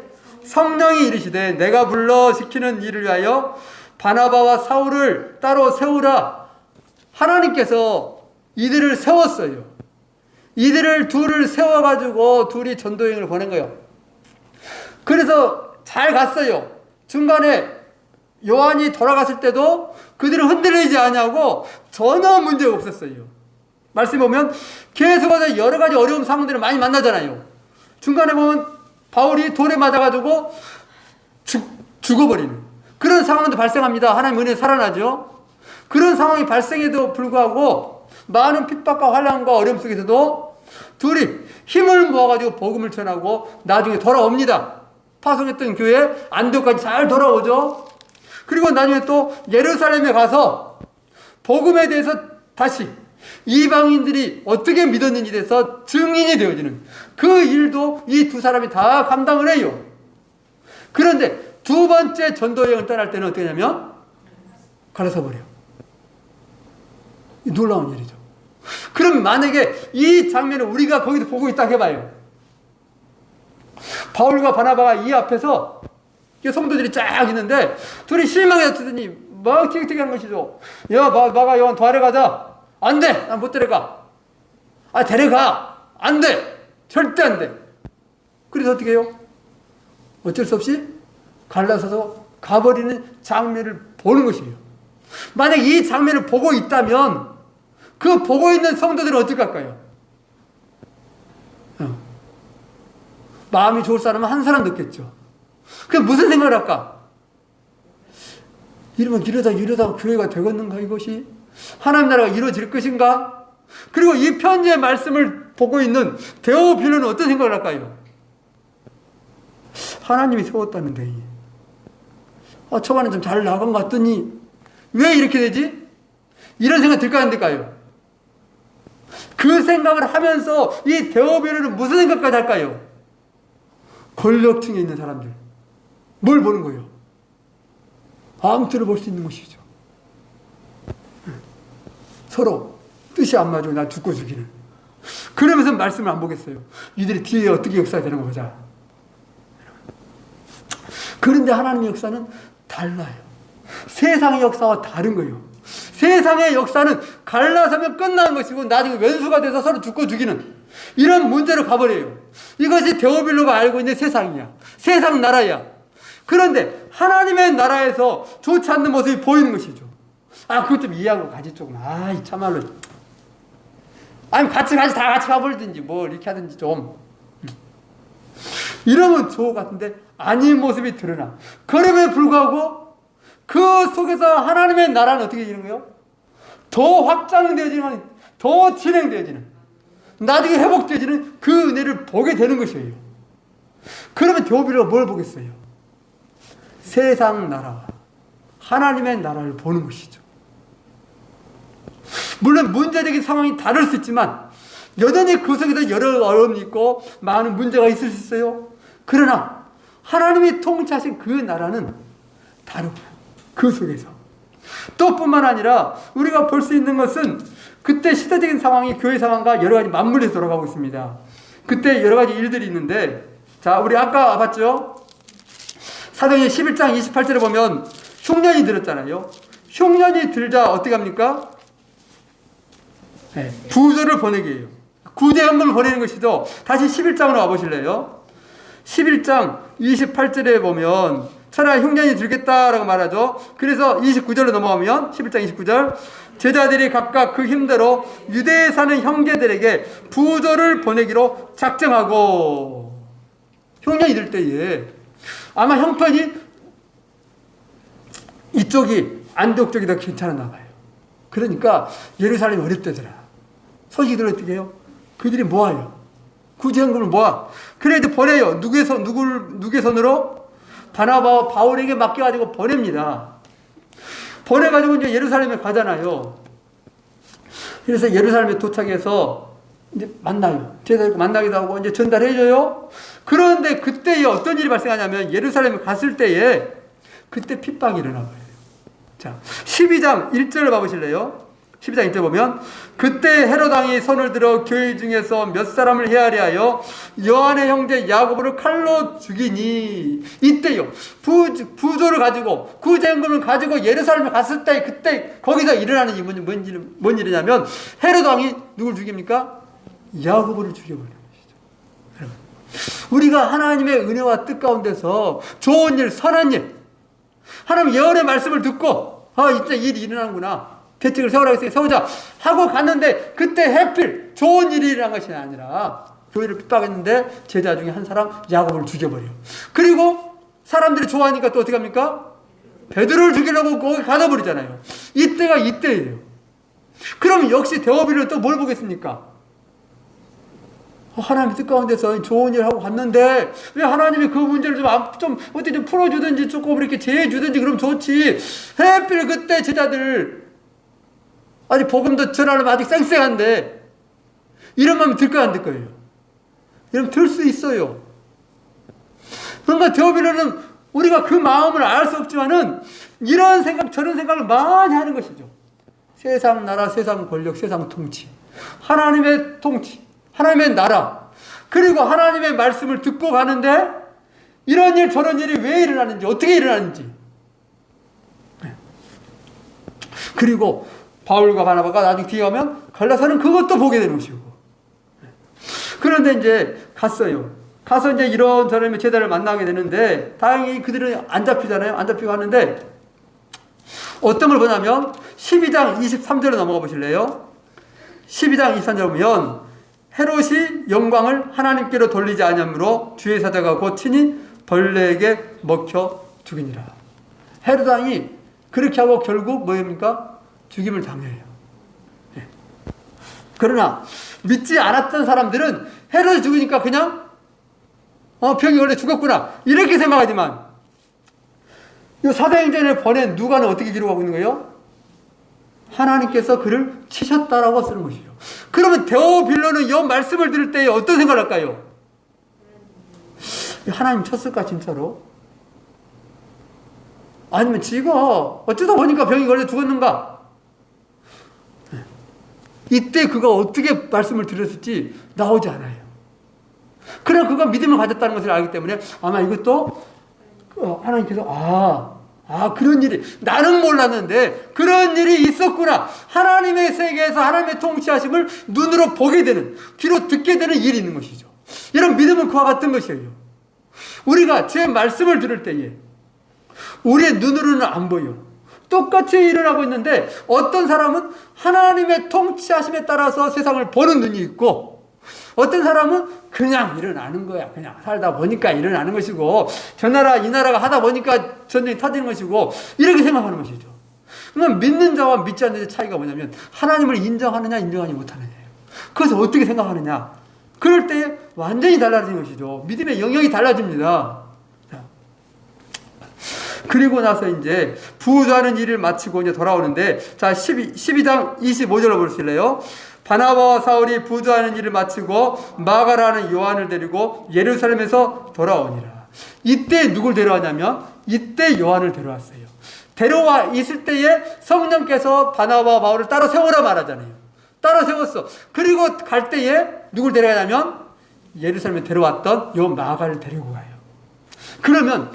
Speaker 1: 성령이 이르시되 내가 불러 시키는 일을 위하여 바나바와 사울을 따로 세우라. 하나님께서 이들을 세웠어요. 이들을 둘을 세워가지고 둘이 전도여행을 보낸 거예요. 그래서 잘 갔어요. 중간에 요한이 돌아갔을 때도 그들은 흔들리지 않냐고 전혀 문제가 없었어요. 말씀 보면 계속 여러 가지 어려운 상황들을 많이 만나잖아요. 중간에 보면 바울이 돌에 맞아가지고 죽어버리는 그런 상황도 발생합니다. 하나님 은혜 살아나죠. 그런 상황이 발생해도 불구하고 많은 핍박과 환난과 어려움 속에서도 둘이 힘을 모아가지고 복음을 전하고 나중에 돌아옵니다. 파송했던 교회 안디옥까지 잘 돌아오죠. 그리고 나중에 또 예루살렘에 가서 복음에 대해서 다시 이방인들이 어떻게 믿었는지 대해서 증인이 되어지는 그 일도 이 두 사람이 다 감당을 해요. 그런데 두 번째 전도여행을 떠날 때는 어떻게 하냐면 갈라서 버려요. 놀라운 일이죠. 그럼 만약에 이 장면을 우리가 거기서 보고 있다 해봐요. 바울과 바나바가 이 앞에서 성도들이 쫙 있는데 둘이 실망해 다투더니 막 티격태격하는 것이죠. 야, 마가 요한 데려가자. 안 돼. 난 못 데려가. 데려가. 안 돼. 절대 안 돼. 그래서 어떻게 해요? 어쩔 수 없이 갈라서서 가버리는 장면을 보는 것이에요. 만약 이 장면을 보고 있다면 그 보고 있는 성도들은 어떻게 할까요? 마음이 좋을 사람은 한 사람 넣겠죠. 그럼 무슨 생각을 할까? 이러면 이러다가 교회가 되겠는가 이것이? 하나님 나라가 이루어질 것인가? 그리고 이 편지의 말씀을 보고 있는 데오빌로는 어떤 생각을 할까요? 하나님이 세웠다는데 초반에 좀 잘 나간 것 같더니 왜 이렇게 되지? 이런 생각 들까 안 들까요? 그 생각을 하면서 이 데오빌로는 무슨 생각까지 할까요? 권력층에 있는 사람들 뭘 보는 거예요? 암투를 볼 수 있는 것이죠. 서로 뜻이 안 맞고 나 죽고 죽이는. 그러면서 말씀을 안 보겠어요. 이들이 뒤에 어떻게 역사가 되는 거 보자. 그런데 하나님의 역사는 달라요. 세상의 역사와 다른 거예요. 세상의 역사는 갈라서면 끝나는 것이고 나중에 왼수가 돼서 서로 죽고 죽이는 이런 문제로 가버려요. 이것이 데오빌로가 알고 있는 세상이야. 세상 나라야. 그런데 하나님의 나라에서 좋지 않는 모습이 보이는 것이죠. 그것 좀 이해하고 가지 조금. 참말로. 같이 다 같이 가버리든지 뭐 이렇게 하든지 좀. 이러면 좋을 것 같은데 아닌 모습이 드러나. 그럼에도 불구하고 그 속에서 하나님의 나라는 어떻게 되는 거예요? 더 확장되어지는, 더 진행되어지는, 나중에 회복되어지는 그 은혜를 보게 되는 것이에요. 그러면 데오빌로가 뭘 보겠어요? 세상 나라와 하나님의 나라를 보는 것이죠. 물론 문제적인 상황이 다를 수 있지만 여전히 그 속에서 여러 어려움이 있고 많은 문제가 있을 수 있어요. 그러나 하나님이 통치하신 그 나라는 다르고 그 속에서 또 뿐만 아니라 우리가 볼 수 있는 것은 그때 시대적인 상황이 교회 상황과 여러 가지 맞물려서 돌아가고 있습니다. 그때 여러 가지 일들이 있는데, 자, 우리 아까 봤죠? 사도행전 11장 28절에 보면 흉년이 들었잖아요. 흉년이 들자 어떻게 합니까? 네, 부조를 보내게 해요. 구제연금을 보내는 것이죠. 다시 11장으로 와보실래요? 11장 28절에 보면 차라리 흉년이 들겠다라고 말하죠. 그래서 29절로 넘어가면 11장 29절, 제자들이 각각 그 힘대로 유대에 사는 형제들에게 부조를 보내기로 작정하고, 흉년이 들 때에 아마 형편이 이쪽이 안독 쪽이 더 괜찮았나 봐요. 그러니까 예루살렘이 어렵대더라. 소식이 들어 어떻게 해요? 그들이 모아요. 구제연금을 모아. 그래 이제 보내요. 누구의 손으로? 바나바와 바울에게 맡겨가지고 보냅니다. 보내가지고 이제 예루살렘에 가잖아요. 그래서 예루살렘에 도착해서 이제 만나요. 제자들 만나기도 하고 이제 전달해줘요. 그런데 그때에 어떤 일이 발생하냐면 예루살렘에 갔을 때에 그때 핍박이 일어나 버려요. 자, 12장 1절을 봐보실래요? 12장 1절 보면 그때 헤롯 왕이 손을 들어 교회 중에서 몇 사람을 헤아려 하여 요한의 형제 야고보를 칼로 죽이니, 이때요 부조를 가지고 구제연금을 가지고 예루살렘에 갔을 때 그때 거기서 일어나는 일이 뭔 일이냐면 헤롯 왕이 누굴 죽입니까? 야고보를 죽여버리는 것이죠. 여러분, 우리가 하나님의 은혜와 뜻 가운데서 좋은 일, 선한 일, 하나님 예언의 말씀을 듣고 이제 일이 일어나는구나, 계책을 세우라고 세우자 하고 갔는데 그때 해필 좋은 일이 일어난 것이 아니라 교회를 핍박했는데 제자 중에 한 사람 야고보를 죽여버려요. 그리고 사람들이 좋아하니까 또 어떻게 합니까? 베드로를 죽이려고 거기 가둬버리잖아요. 이때가 이때예요. 그럼 역시 데오빌은 또 뭘 보겠습니까? 하나님의 뜻 가운데서 좋은 일을 하고 갔는데 왜 하나님이 그 문제를 어떻게 좀 풀어주든지 조금 이렇게 제해주든지 그러면 좋지. 해필 그때 제자들 아직 복음도 전하려면 아직 쌩쌩한데 이런 마음이 들까요, 안 들까요? 이러면 들 수 있어요. 그러니까 데오빌로는 우리가 그 마음을 알 수 없지만은 이런 생각 저런 생각을 많이 하는 것이죠. 세상 나라, 세상 권력, 세상 통치, 하나님의 통치, 하나님의 나라, 그리고 하나님의 말씀을 듣고 가는데 이런 일 저런 일이 왜 일어나는지, 어떻게 일어나는지. 그리고 바울과 바나바가 나중에 뒤에 가면 갈라서는 그것도 보게 되는 것이고. 그런데 이제 갔어요. 가서 이제 이런저런 제자를 만나게 되는데 다행히 그들은 안 잡히잖아요. 안 잡히고 하는데 어떤 걸 보냐면 12장 23절로 넘어가 보실래요? 12장 23절 보면 헤롯이 영광을 하나님께로 돌리지 아니하므로 주의 사자가 곧 친히 벌레에게 먹혀 죽이니라. 헤롯 왕이 그렇게 하고 결국 뭐입니까? 죽임을 당해요. 네. 그러나 믿지 않았던 사람들은 헤롯이 죽으니까 그냥 병이 원래 죽었구나 이렇게 생각하지만 이 사도행전을 보낸 누가는 어떻게 기록하고 있는 거예요? 하나님께서 그를 치셨다라고 쓰는 것이죠. 그러면 데오빌로는 이 말씀을 들을 때 어떤 생각을 할까요? 하나님 쳤을까 진짜로? 아니면 지가 어쩌다 보니까 병이 걸려 죽었는가? 이때 그가 어떻게 말씀을 들었을지 나오지 않아요. 그러나 그가 믿음을 가졌다는 것을 알기 때문에 아마 이것도 하나님께서 그런 일이 나는 몰랐는데 그런 일이 있었구나. 하나님의 세계에서 하나님의 통치하심을 눈으로 보게 되는, 귀로 듣게 되는 일이 있는 것이죠. 이런 믿음은 그와 같은 것이에요. 우리가 제 말씀을 들을 때에 우리의 눈으로는 안 보여. 똑같이 일어나고 있는데 어떤 사람은 하나님의 통치하심에 따라서 세상을 보는 눈이 있고 어떤 사람은 그냥 일어나는 거야. 그냥 살다 보니까 일어나는 것이고 저 나라 이 나라가 하다 보니까 전쟁이 터지는 것이고 이렇게 생각하는 것이죠. 그러면 믿는 자와 믿지 않는 자의 차이가 뭐냐면 하나님을 인정하느냐 인정하지 못하느냐예요. 그것을 어떻게 생각하느냐. 그럴 때 완전히 달라지는 것이죠. 믿음의 영역이 달라집니다. 그리고 나서 이제 부도하는 일을 마치고 이제 돌아오는데, 자, 12장 25절로 보실래요? 바나바와 사울이 부도하는 일을 마치고 마가라는 요한을 데리고 예루살렘에서 돌아오니라. 이때 누굴 데려왔냐면, 이때 요한을 데려왔어요. 데려와 있을 때에 성령께서 바나바와 바울을 따로 세우라 말하잖아요. 따로 세웠어. 그리고 갈 때에 누굴 데려가냐면 예루살렘에 데려왔던 요 마가를 데리고 가요. 그러면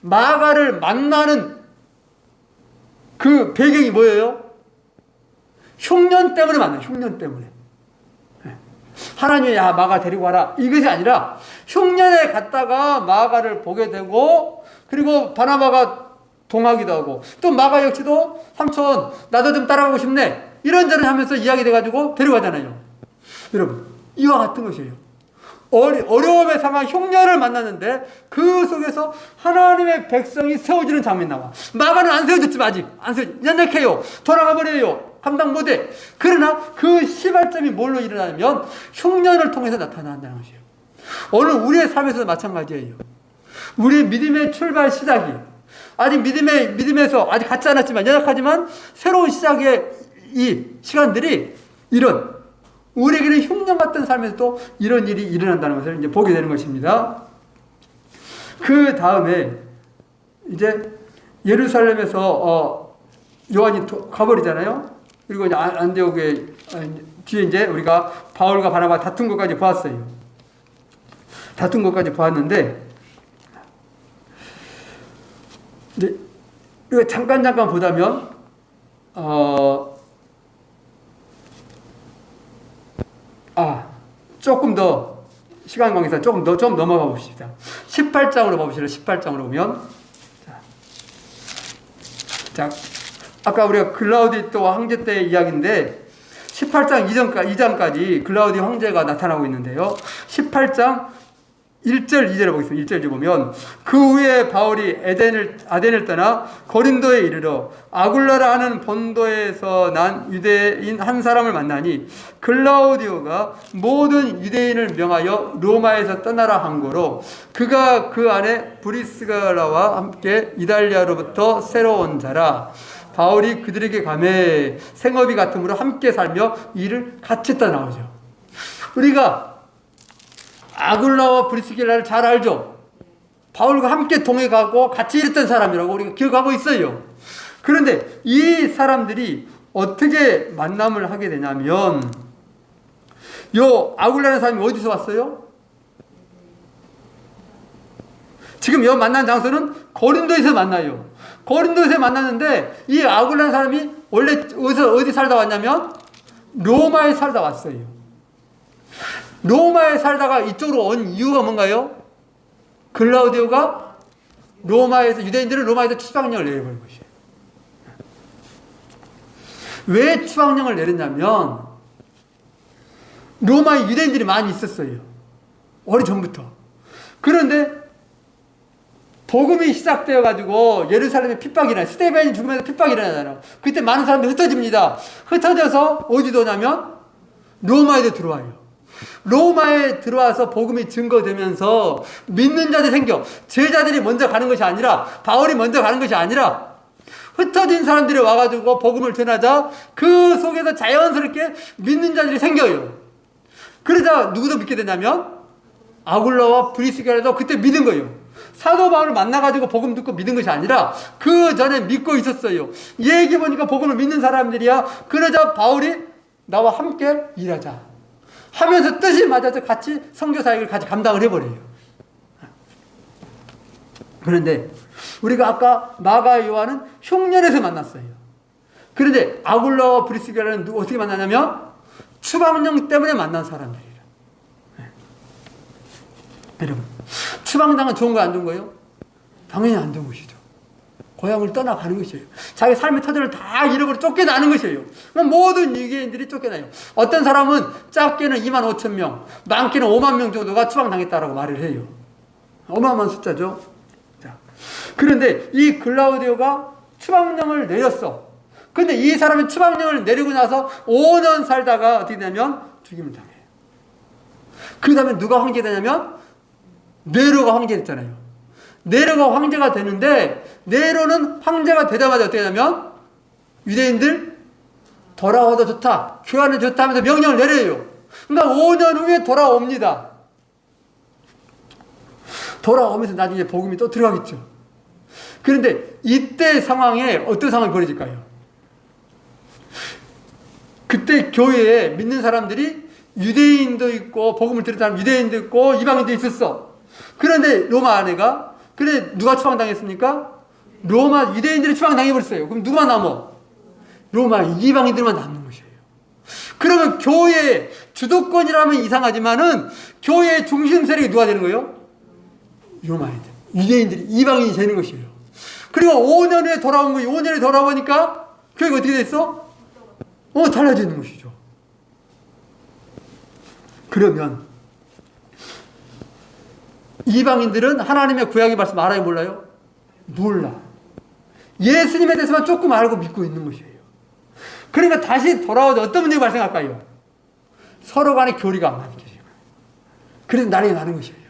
Speaker 1: 마가를 만나는 그 배경이 뭐예요? 흉년 때문에 만나요. 흉년 때문에. 하나님이 야 마가 데리고 와라 이것이 아니라 흉년에 갔다가 마가를 보게 되고, 그리고 바나바가 동하기도 하고, 또 마가 역시도 삼촌 나도 좀 따라가고 싶네 이런저런 하면서 이야기 돼가지고 데려가잖아요. 여러분, 이와 같은 것이에요. 어려움의 상황, 흉년을 만났는데 그 속에서 하나님의 백성이 세워지는 장면이 나와. 마가는 안 세워졌지만 아직 안 세워져. 연약해요. 돌아가 버려요. 감당 못해. 그러나 그 시발점이 뭘로 일어나냐면 흉년을 통해서 나타난다는 것이에요. 오늘 우리의 삶에서도 마찬가지예요. 우리의 믿음의 출발 시작이 아직 믿음에서 아직 갖지 않았지만 연약하지만 새로운 시작의 이 시간들이 이런 우리에게는 흉년 같은 삶에서도 이런 일이 일어난다는 것을 이제 보게 되는 것입니다. 그 다음에 이제 예루살렘에서 요한이 가버리잖아요. 그리고 이제 안디옥에 뒤에 이제 우리가 바울과 바나바 다툰 것까지 보았어요. 다툰 것까지 보았는데 이제 이거 잠깐 보자면 조금 더 시간 관계상 좀 넘어가 봅시다. 18장으로 봐보실래요? 18장으로 보면 자, 아까 우리가 글라우디오 황제 때의 이야기인데 18장 2장까지 글라우디오 황제가 나타나고 있는데요. 18장 1절 2절을 보겠습니다. 1절 보면 그 후에 바울이 아덴을 떠나 고린도에 이르러 아굴라라 하는 본도에서 난 유대인 한 사람을 만나니 글라우디오가 모든 유대인을 명하여 로마에서 떠나라 한 거로 그가 그 안에 브리스가라와 함께 이달리아로부터 새로 온 자라. 바울이 그들에게 가매 생업이 같으므로 함께 살며 일을 같이 했다 나오죠. 우리가 아굴라와 브리스길라를 잘 알죠. 바울과 함께 동해 가고 같이 일했던 사람이라고 우리가 기억하고 있어요. 그런데 이 사람들이 어떻게 만남을 하게 되냐면 요 아굴라라는 사람이 어디서 왔어요? 지금 여 만난 장소는 고린도에서 만나요. 고린도에서 만났는데 이 아굴라라는 사람이 원래 어디 살다 왔냐면 로마에 살다 왔어요. 로마에 살다가 이쪽으로 온 이유가 뭔가요? 글라우디오가 유대인들은 로마에서 추방령을 내려버린 것이에요. 왜 추방령을 내렸냐면 로마에 유대인들이 많이 있었어요. 오래전부터. 그런데 복음이 시작되어가지고 예루살렘에 핍박이 일어나요. 스데반이 죽으면서 핍박이 일어나잖아요. 그때 많은 사람들이 흩어집니다. 흩어져서 어디로 오냐면 로마에도 들어와요. 로마에 들어와서 복음이 증거되면서 믿는 자들이 생겨. 제자들이 먼저 가는 것이 아니라 바울이 먼저 가는 것이 아니라 흩어진 사람들이 와가지고 복음을 전하자 그 속에서 자연스럽게 믿는 자들이 생겨요. 그러자 누구도 믿게 되냐면 아굴라와 브리스가라도 그때 믿은 거예요. 사도 바울을 만나가지고 복음 듣고 믿은 것이 아니라 그 전에 믿고 있었어요. 얘기해보니까 복음을 믿는 사람들이야. 그러자 바울이 나와 함께 일하자 하면서 뜻이 맞아서 같이 선교 사역을 같이 감당을 해버려요. 그런데 우리가 아까 마가 요한은 흉년에서 만났어요. 그런데 아굴라와 브리스가라는 어떻게 만나냐면 추방령 때문에 만난 사람들이에요. 여러분, 추방당은 좋은 거 안 좋은 거예요? 당연히 안 좋은 것이죠. 고향을 떠나가는 것이에요. 자기 삶의 터전을 다 잃어버려 쫓겨나는 것이에요. 모든 유대인들이 쫓겨나요. 어떤 사람은 작게는 25,000명, 많게는 5만 명 정도가 추방당했다라고 말을 해요. 어마어마한 숫자죠. 자, 그런데 이 글라우디오가 추방령을 내렸어. 근데 이 사람이 추방령을 내리고 나서 5년 살다가 어떻게 되냐면 죽임을 당해요. 그 다음에 누가 황제 되냐면 네로가 황제 됐잖아요. 네로가 황제가 되는데, 네로는 황제가 되자마자 어떻게 하냐면 유대인들 돌아와도 좋다, 교환은 좋다 하면서 명령을 내려요. 그러니까 5년 후에 돌아옵니다. 돌아오면서 나중에 복음이 또 들어가겠죠. 그런데 이때 상황에 어떤 상황이 벌어질까요? 그때 교회에 믿는 사람들이 유대인도 있고 복음을 들은 사람 유대인도 있고 이방인도 있었어. 그런데 로마 안에가, 그래 누가 추방당했습니까? 로마 유대인들이 추방당해버렸어요. 그럼 누가 남아? 로마 이방인들만 남는 것이에요. 그러면 교회의 주도권이라면 이상하지만은 교회의 중심 세력이 누가 되는 거예요? 로마인들, 유대인들이, 이방인이 되는 것이에요. 그리고 5년 후에 돌아온 거예요. 5년에 돌아보니까 교회가 어떻게 됐어? 달라지는 것이죠. 그러면 이방인들은 하나님의 구약의 말씀 알아요, 몰라요? 몰라. 예수님에 대해서만 조금 알고 믿고 있는 것이에요. 그러니까 다시 돌아오자 어떤 문제가 발생할까요? 서로 간의 교리가 안 맞는 거예요. 그래서 난리가 나는 것이에요.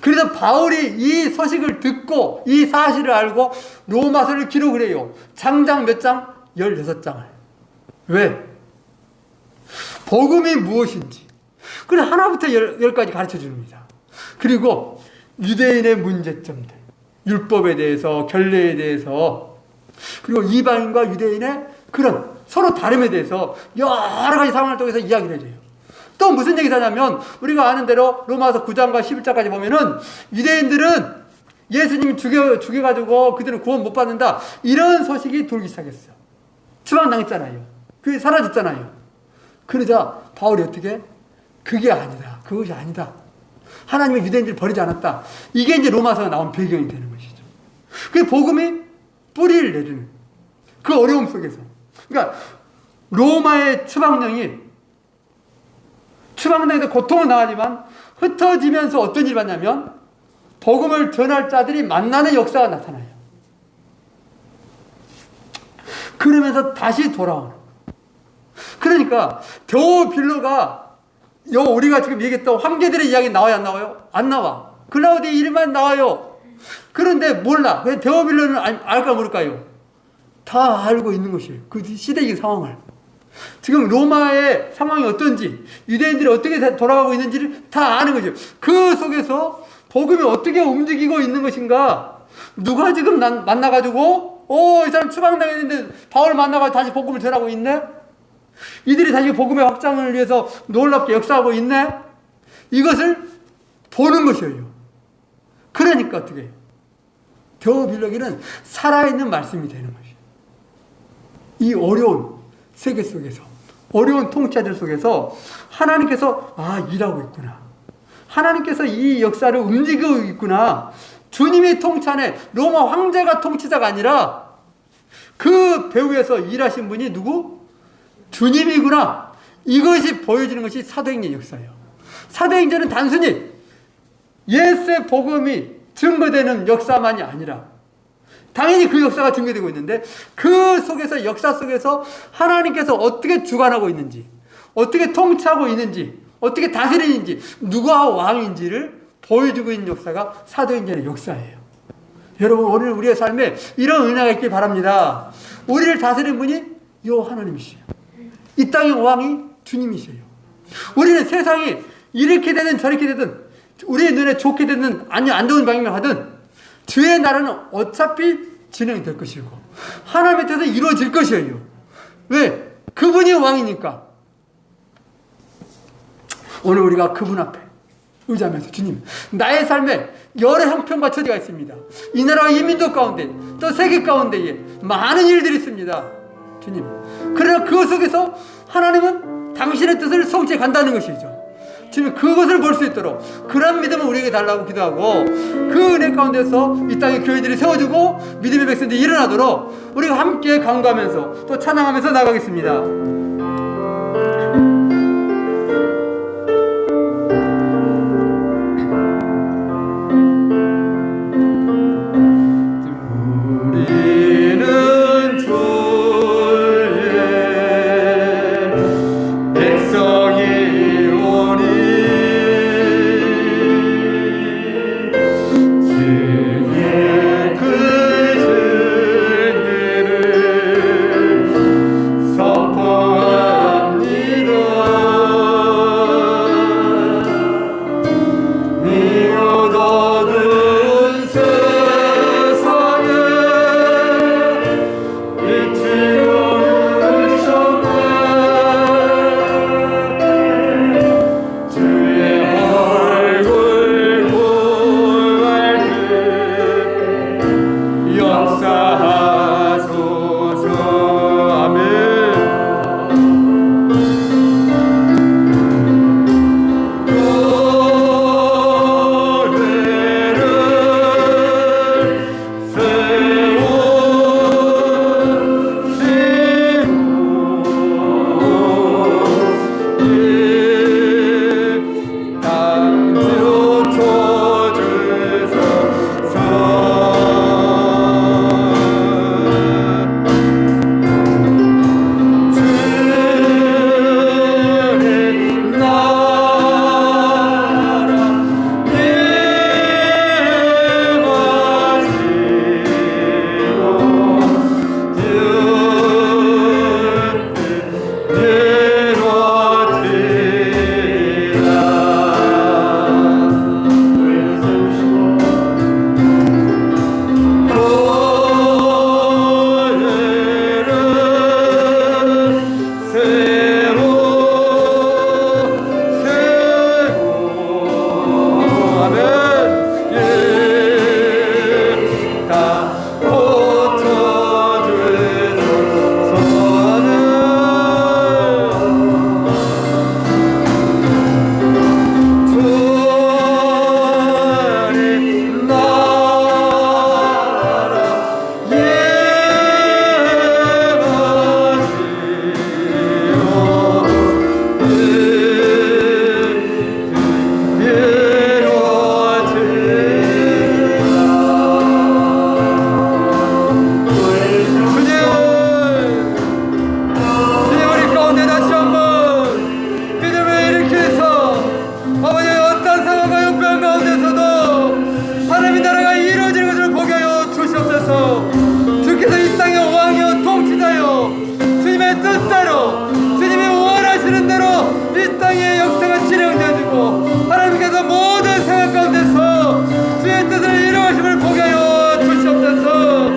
Speaker 1: 그래서 바울이 이 소식을 듣고 이 사실을 알고 로마서를 기록을 해요. 장장 몇 장? 16장을. 왜? 복음이 무엇인지. 그래 하나부터 열까지 가르쳐 줍니다. 그리고 유대인의 문제점들, 율법에 대해서, 결례에 대해서, 그리고 이방인과 유대인의 그런 서로 다름에 대해서 여러 가지 상황을 통해서 이야기를 해줘요. 또 무슨 얘기를 하냐면 우리가 아는 대로 로마서 9장과 11장까지 보면은 유대인들은 예수님 죽여가지고 그들은 구원 못 받는다, 이런 소식이 돌기 시작했어요. 추방당했잖아요. 그게 사라졌잖아요. 그러자 바울이 어떻게? 그게 아니다. 그것이 아니다. 하나님의 유대인들을 버리지 않았다. 이게 이제 로마서가 나온 배경이 되는 것이죠. 그게 복음이 뿌리를 내리는 그 어려움 속에서. 그러니까 로마의 추방당에서 고통을 당하지만 흩어지면서 어떤 일이 받냐면 복음을 전할 자들이 만나는 역사가 나타나요. 그러면서 다시 돌아오는. 그러니까 데오빌로가 우리가 지금 얘기했던 황제들의 이야기 나와요, 안 나와요? 안 나와. 글라우디의 이름만 나와요. 그런데 몰라. 왜 데오빌로는 알까 모를까요? 다 알고 있는 것이에요. 그 시대의 상황을. 지금 로마의 상황이 어떤지, 유대인들이 어떻게 돌아가고 있는지를 다 아는 거죠. 그 속에서 복음이 어떻게 움직이고 있는 것인가. 누가 지금 만나가지고 이 사람 추방당했는데 바울 만나가지고 다시 복음을 전하고 있네? 이들이 다시 복음의 확장을 위해서 놀랍게 역사하고 있네? 이것을 보는 것이에요. 그러니까 어떻게 해요? 데오빌로기는 살아있는 말씀이 되는 것이에요. 이 어려운 세계 속에서, 어려운 통치자들 속에서 하나님께서 일하고 있구나. 하나님께서 이 역사를 움직이고 있구나. 주님이 통치하네. 로마 황제가 통치자가 아니라 그 배후에서 일하신 분이 누구? 주님이구나. 이것이 보여지는 것이 사도행전 역사예요. 사도행전은 단순히 예수의 복음이 증거되는 역사만이 아니라 당연히 그 역사가 증거되고 있는데 그 속에서, 역사 속에서 하나님께서 어떻게 주관하고 있는지, 어떻게 통치하고 있는지, 어떻게 다스리는지, 누가 왕인지를 보여주고 있는 역사가 사도행전의 역사예요. 여러분, 오늘 우리의 삶에 이런 은혜가 있길 바랍니다. 우리를 다스리는 분이 요 하나님이시요. 이 땅의 왕이 주님이세요. 우리는 세상이 이렇게 되든 저렇게 되든, 우리의 눈에 좋게 되든 아니 안 좋은 방향을 하든 주의 나라는 어차피 진행이 될 것이고 하나님의 뜻은 이루어질 것이에요. 왜? 그분이 왕이니까. 오늘 우리가 그분 앞에 의지하면서 주님, 나의 삶에 여러 형편과 처지가 있습니다. 이 나라와 이 민족 가운데 또 세계 가운데에 많은 일들이 있습니다. 주님, 그러나 그 속에서 하나님은 당신의 뜻을 성취해 간다는 것이죠. 주님, 그것을 볼 수 있도록 그런 믿음을 우리에게 달라고 기도하고 그 은혜 가운데서 이 땅의 교회들이 세워지고 믿음의 백성들이 일어나도록 우리가 함께 간구하면서 또 찬양하면서 나가겠습니다.
Speaker 2: 주
Speaker 1: 주님의 뜻대로 주님이 원하시는 대로 이 땅의 역사가 진행되어지고 하나님께서 모든 생활 가운데서 주의 뜻을 이루어심을 보게 하여 주시옵소서.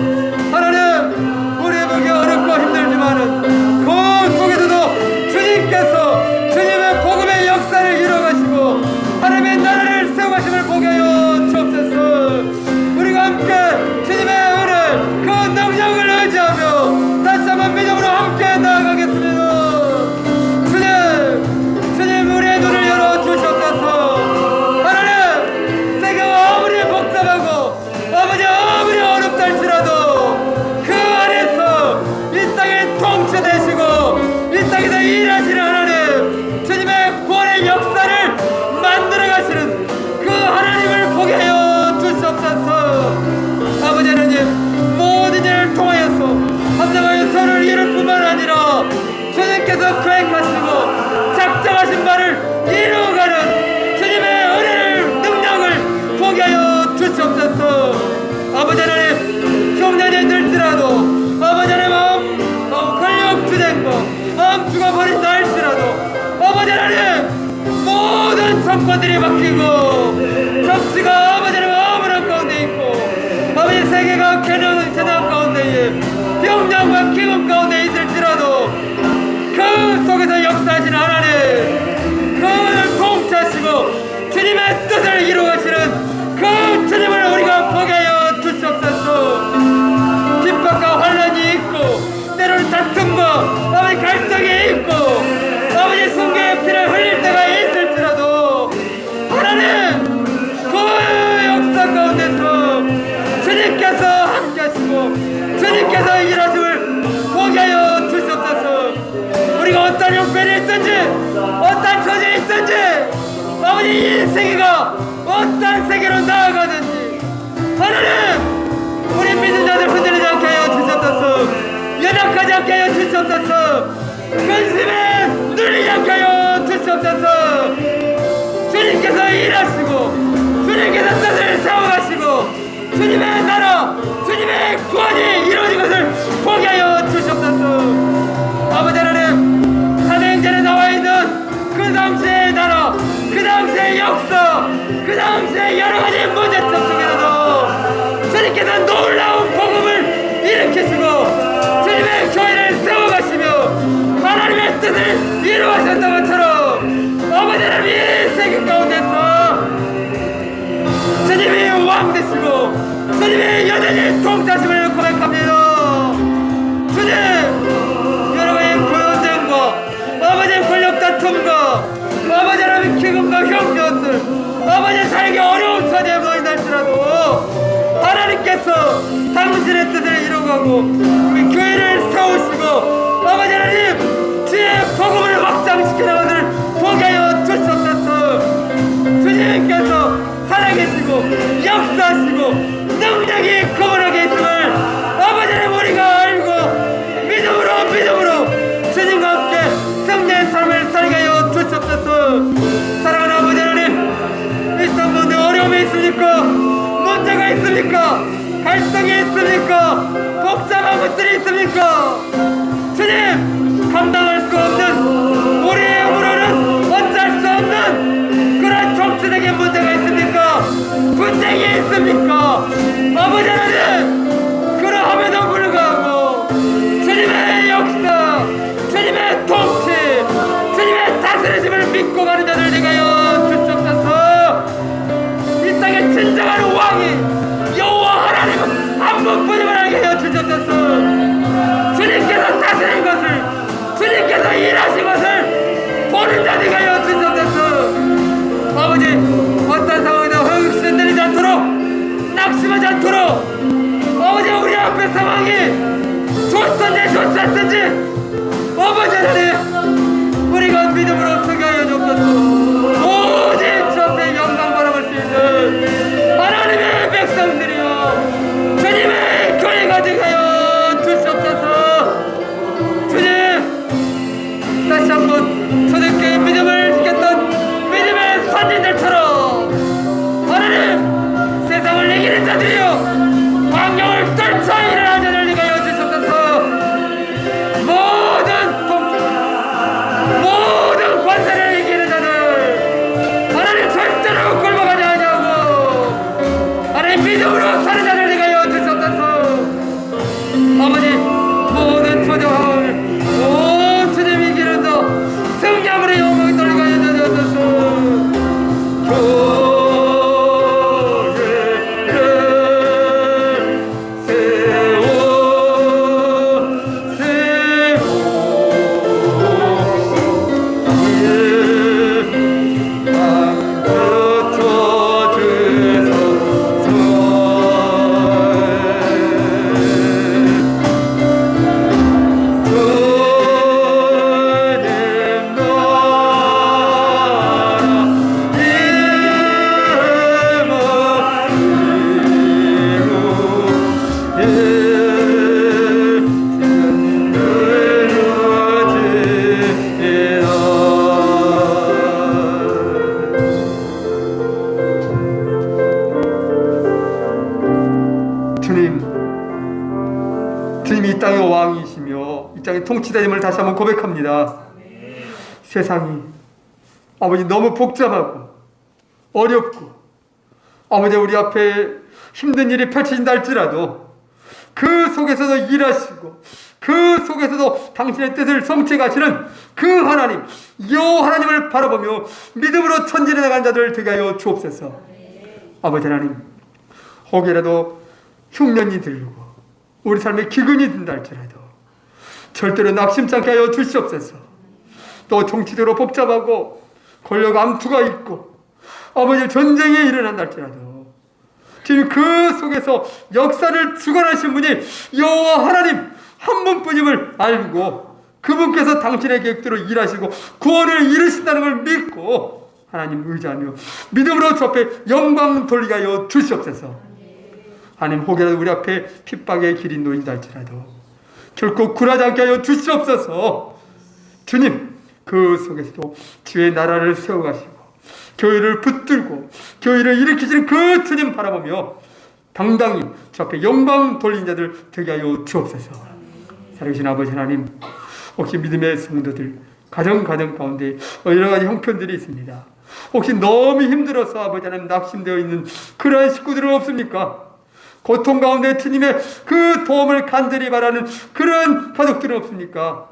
Speaker 1: 하나님, 우리의 보기 어렵고 힘들지만은 그 속에서도 주님께서 주님의 복음의 역사를 이루어가시고 하나님의 나라를 세워가심을 보게 하여 주옵소서. 우리가 함께 주님의 은혜, 그 능력을 의지하며 다시 한번 믿음으로 함께 나아가겠습니다. 주님 우리의 눈을 열어 주시옵소서. 하나님, 세계가 아무리 복잡하고 아무리 어렵다 할지라도 그 안에서 이 땅에 통치되시고 이 땅에서 일하시는 하나님, 주님의 구원의 역사를 만들어 가시는 그 하나님을 보게 하여 주시옵소서. 아버지 하나님, 모든 일을 통하여서 합당하여 선을 이룰 뿐만 아니라 주님께서 계획하시고 작정하신 바를 이루어가는 주님의 은혜를, 능력을 보게 하여 주시옵소서. 아버지 하나님, 흉년이 들지라도 아버지 하나님 권력 투쟁과 마음 죽어버린다 할지라도 아버지 하나님, 모든 정권들이 바뀌고 정치가 아버지 하나님 아무런 가운데 있고 아버지 세계가 재난 가운데에 병량과 기금 가운데 있을지라도 그 속에서 역사하시는 하나님, 그를 통치하시고 주님의 뜻을 이루어가시는 그 주님을 우리가 보게 하여 주시옵소서. 핍박과 환란이 있고 때로는 다툼과 아버지 갈등이 있고 아버지 순교의 피를 흘릴 때가 있을지라도 하나님, 그 역사 가운데서 주님께서 함께 하시고 주님께서 일하심을 보게 하여 주시옵소서. 우리가 어떤 형편이 있든지 어떤 처지에 있든지 아버지 이 세계가 어떤 세계로 나아가든지 하나님, 우리 믿는 자들 흔들리지 않게 하여 주시옵소서. 연약하지 않게 하여 주시옵소서. 근심에 눌리지 않게 하여 주시옵소서. 주님께서 일하시고 주님께서 뜻을 세워가시고 주님의 나라, 주님의 구원이 이루어진 것을 보게 하여 주시옵소서. 아버지 하나님, 사도행전에 나와있는 그 당시의 나라, 그 당시의 역사, 그 당시의 여러가지 문제점 속에서도 주님께서 놀라운 복음을 일으키시고 주님의 교회를 세워가시며 하나님의 뜻을 이루어하셨던 것처럼 아버지 하나님, 이 세계 가운데서 주님이 왕 되시고 주님이 여전히 통치하심을 고백합니다. 주님, 여러분의 고연쟁과 아버지의 권력 다툼과 아버지 하나님의 기금과 형제들 아버지 살기 어려운 처지에 놓인 할지라도 하나님께서 당신의 뜻을 이루어가고 우리 교회를 세우시고 아버지 하나님, 주의 복음을 확장시켜 나가기를 보게 하여 주시옵소서. 주님께서 살아계시고 역사하시고 능력이 거물하게 있음을 아버지 하나님 우리가 알고 믿음으로 주님과 함께 승리의 삶을 살게 하여 주시옵소서. 사랑하는 아버지 하나님, 이 땅 가운데 어려움이 있습니까? 문제가 있습니까? 갈등이 있습니까? 복잡한 것들이 있습니까? 주님, 감당할 수 없는 우리의 힘으로는 어쩔 수 없는 그런 정치적인 문제가 있습니까? 분쟁이 있습니까? 아버지 하나님, 그러함에도 불구하고 주님의 역사, 주님의 통치, 주님의 다스리심을 믿고 가는 자들 되게 하여 주시옵소서. 이 땅의 진정한 왕이 여호와 하나님 한 분뿐임을 알게 하여 주시옵소서. 주님께서 다스린 것을, 주님께서 일하신 것을 보는 자 되게 하여 주시옵소서. 아버지, 어떤 상황이나 흔들리지 않도록, 낙심하지 않도록 아버지, 우리 앞에 상황이 좋든지 좋지 않든지 아버지 하나님, 우리가 믿음으로 승하여 주옵소서. 오직 주 앞에 영광 바라볼 수 있는 하나님의 백성들이여 주님의 교회가 되게 하여 주시옵소서. 주님, 다시 한번 초대교회 믿음을 지켰던 믿음의 선진들처럼 하나님, 세상을 이기는 자들이여 환경을 떨쳐 일어나는 자들 되게 하여 주시옵소서. 모든 시대임을 다시 한번 고백합니다. 세상이 아버지 너무 복잡하고 어렵고 아버지 우리 앞에 힘든 일이 펼쳐진다 할지라도 그 속에서도 일하시고 그 속에서도 당신의 뜻을 성취하시는 그 하나님, 여호와 하나님을 바라보며 믿음으로 전진해 나가는 자들 되게 하여 주옵소서. 아버지 하나님, 혹이라도 흉년이 들고 우리 삶에 기근이 든다 할지라도 절대로 낙심치 않게 하여 주시옵소서. 또 정치적으로 복잡하고 권력 암투가 있고 아버지 전쟁이 일어난다 할지라도 지금 그 속에서 역사를 주관하신 분이 여호와 하나님 한 분뿐임을 알고 그분께서 당신의 계획대로 일하시고 구원을 이루신다는 걸 믿고 하나님 의지하며 믿음으로 주 앞에 영광 돌리게 하여 주시옵소서. 하나님 혹여라도 우리 앞에 핍박의 길이 놓인다 할지라도 결코 굴하지 않게 하여 주시옵소서. 주님 그 속에서도 주의 나라를 세워가시고 교회를 붙들고 교회를 일으키시는 그 주님 바라보며 당당히 주 앞에 영광 돌린 자들 되게 하여 주옵소서. 살아계신 아버지 하나님, 혹시 믿음의 성도들 가정 가운데 여러 가지 형편들이 있습니다. 혹시 너무 힘들어서 아버지 하나님 낙심되어 있는 그러한 식구들은 없습니까? 고통 가운데 주님의 그 도움을 간절히 바라는 그런 가족들은 없습니까?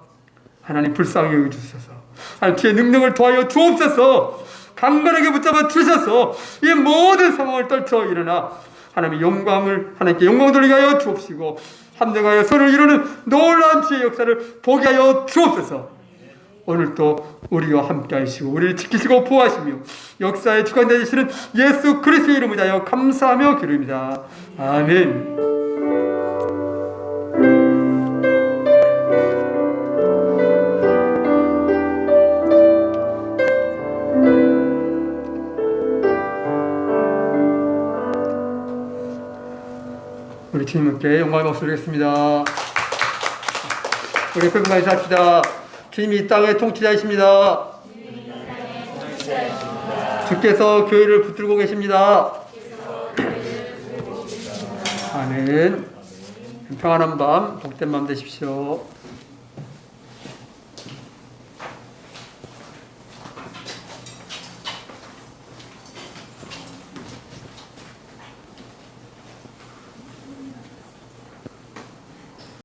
Speaker 1: 하나님 불쌍히 여겨주셔서 하나님 주의 능력을 도하여 주옵소서. 강건하게 붙잡아 주셔서 이 모든 상황을 떨쳐 일어나 하나님의 영광을 하나님께 영광 돌리게 하여 주옵시고 합력하여 서로를 이루는 놀라운 주의 역사를 보게 하여 주옵소서. 오늘도 우리와 함께 하시고 우리를 지키시고 보호하시며 역사의 주관자 되시는 예수 그리스도의 이름을 다하여 감사하며 기도합니다. 아멘. 우리 주님께 영광의 박수 드리겠습니다. 우리 평강 인사합시다. 주님이 이 땅의 통치자이십니다. 주께서 교회를 붙들고 계십니다. 아멘. 평안한 밤, 복된 밤 되십시오.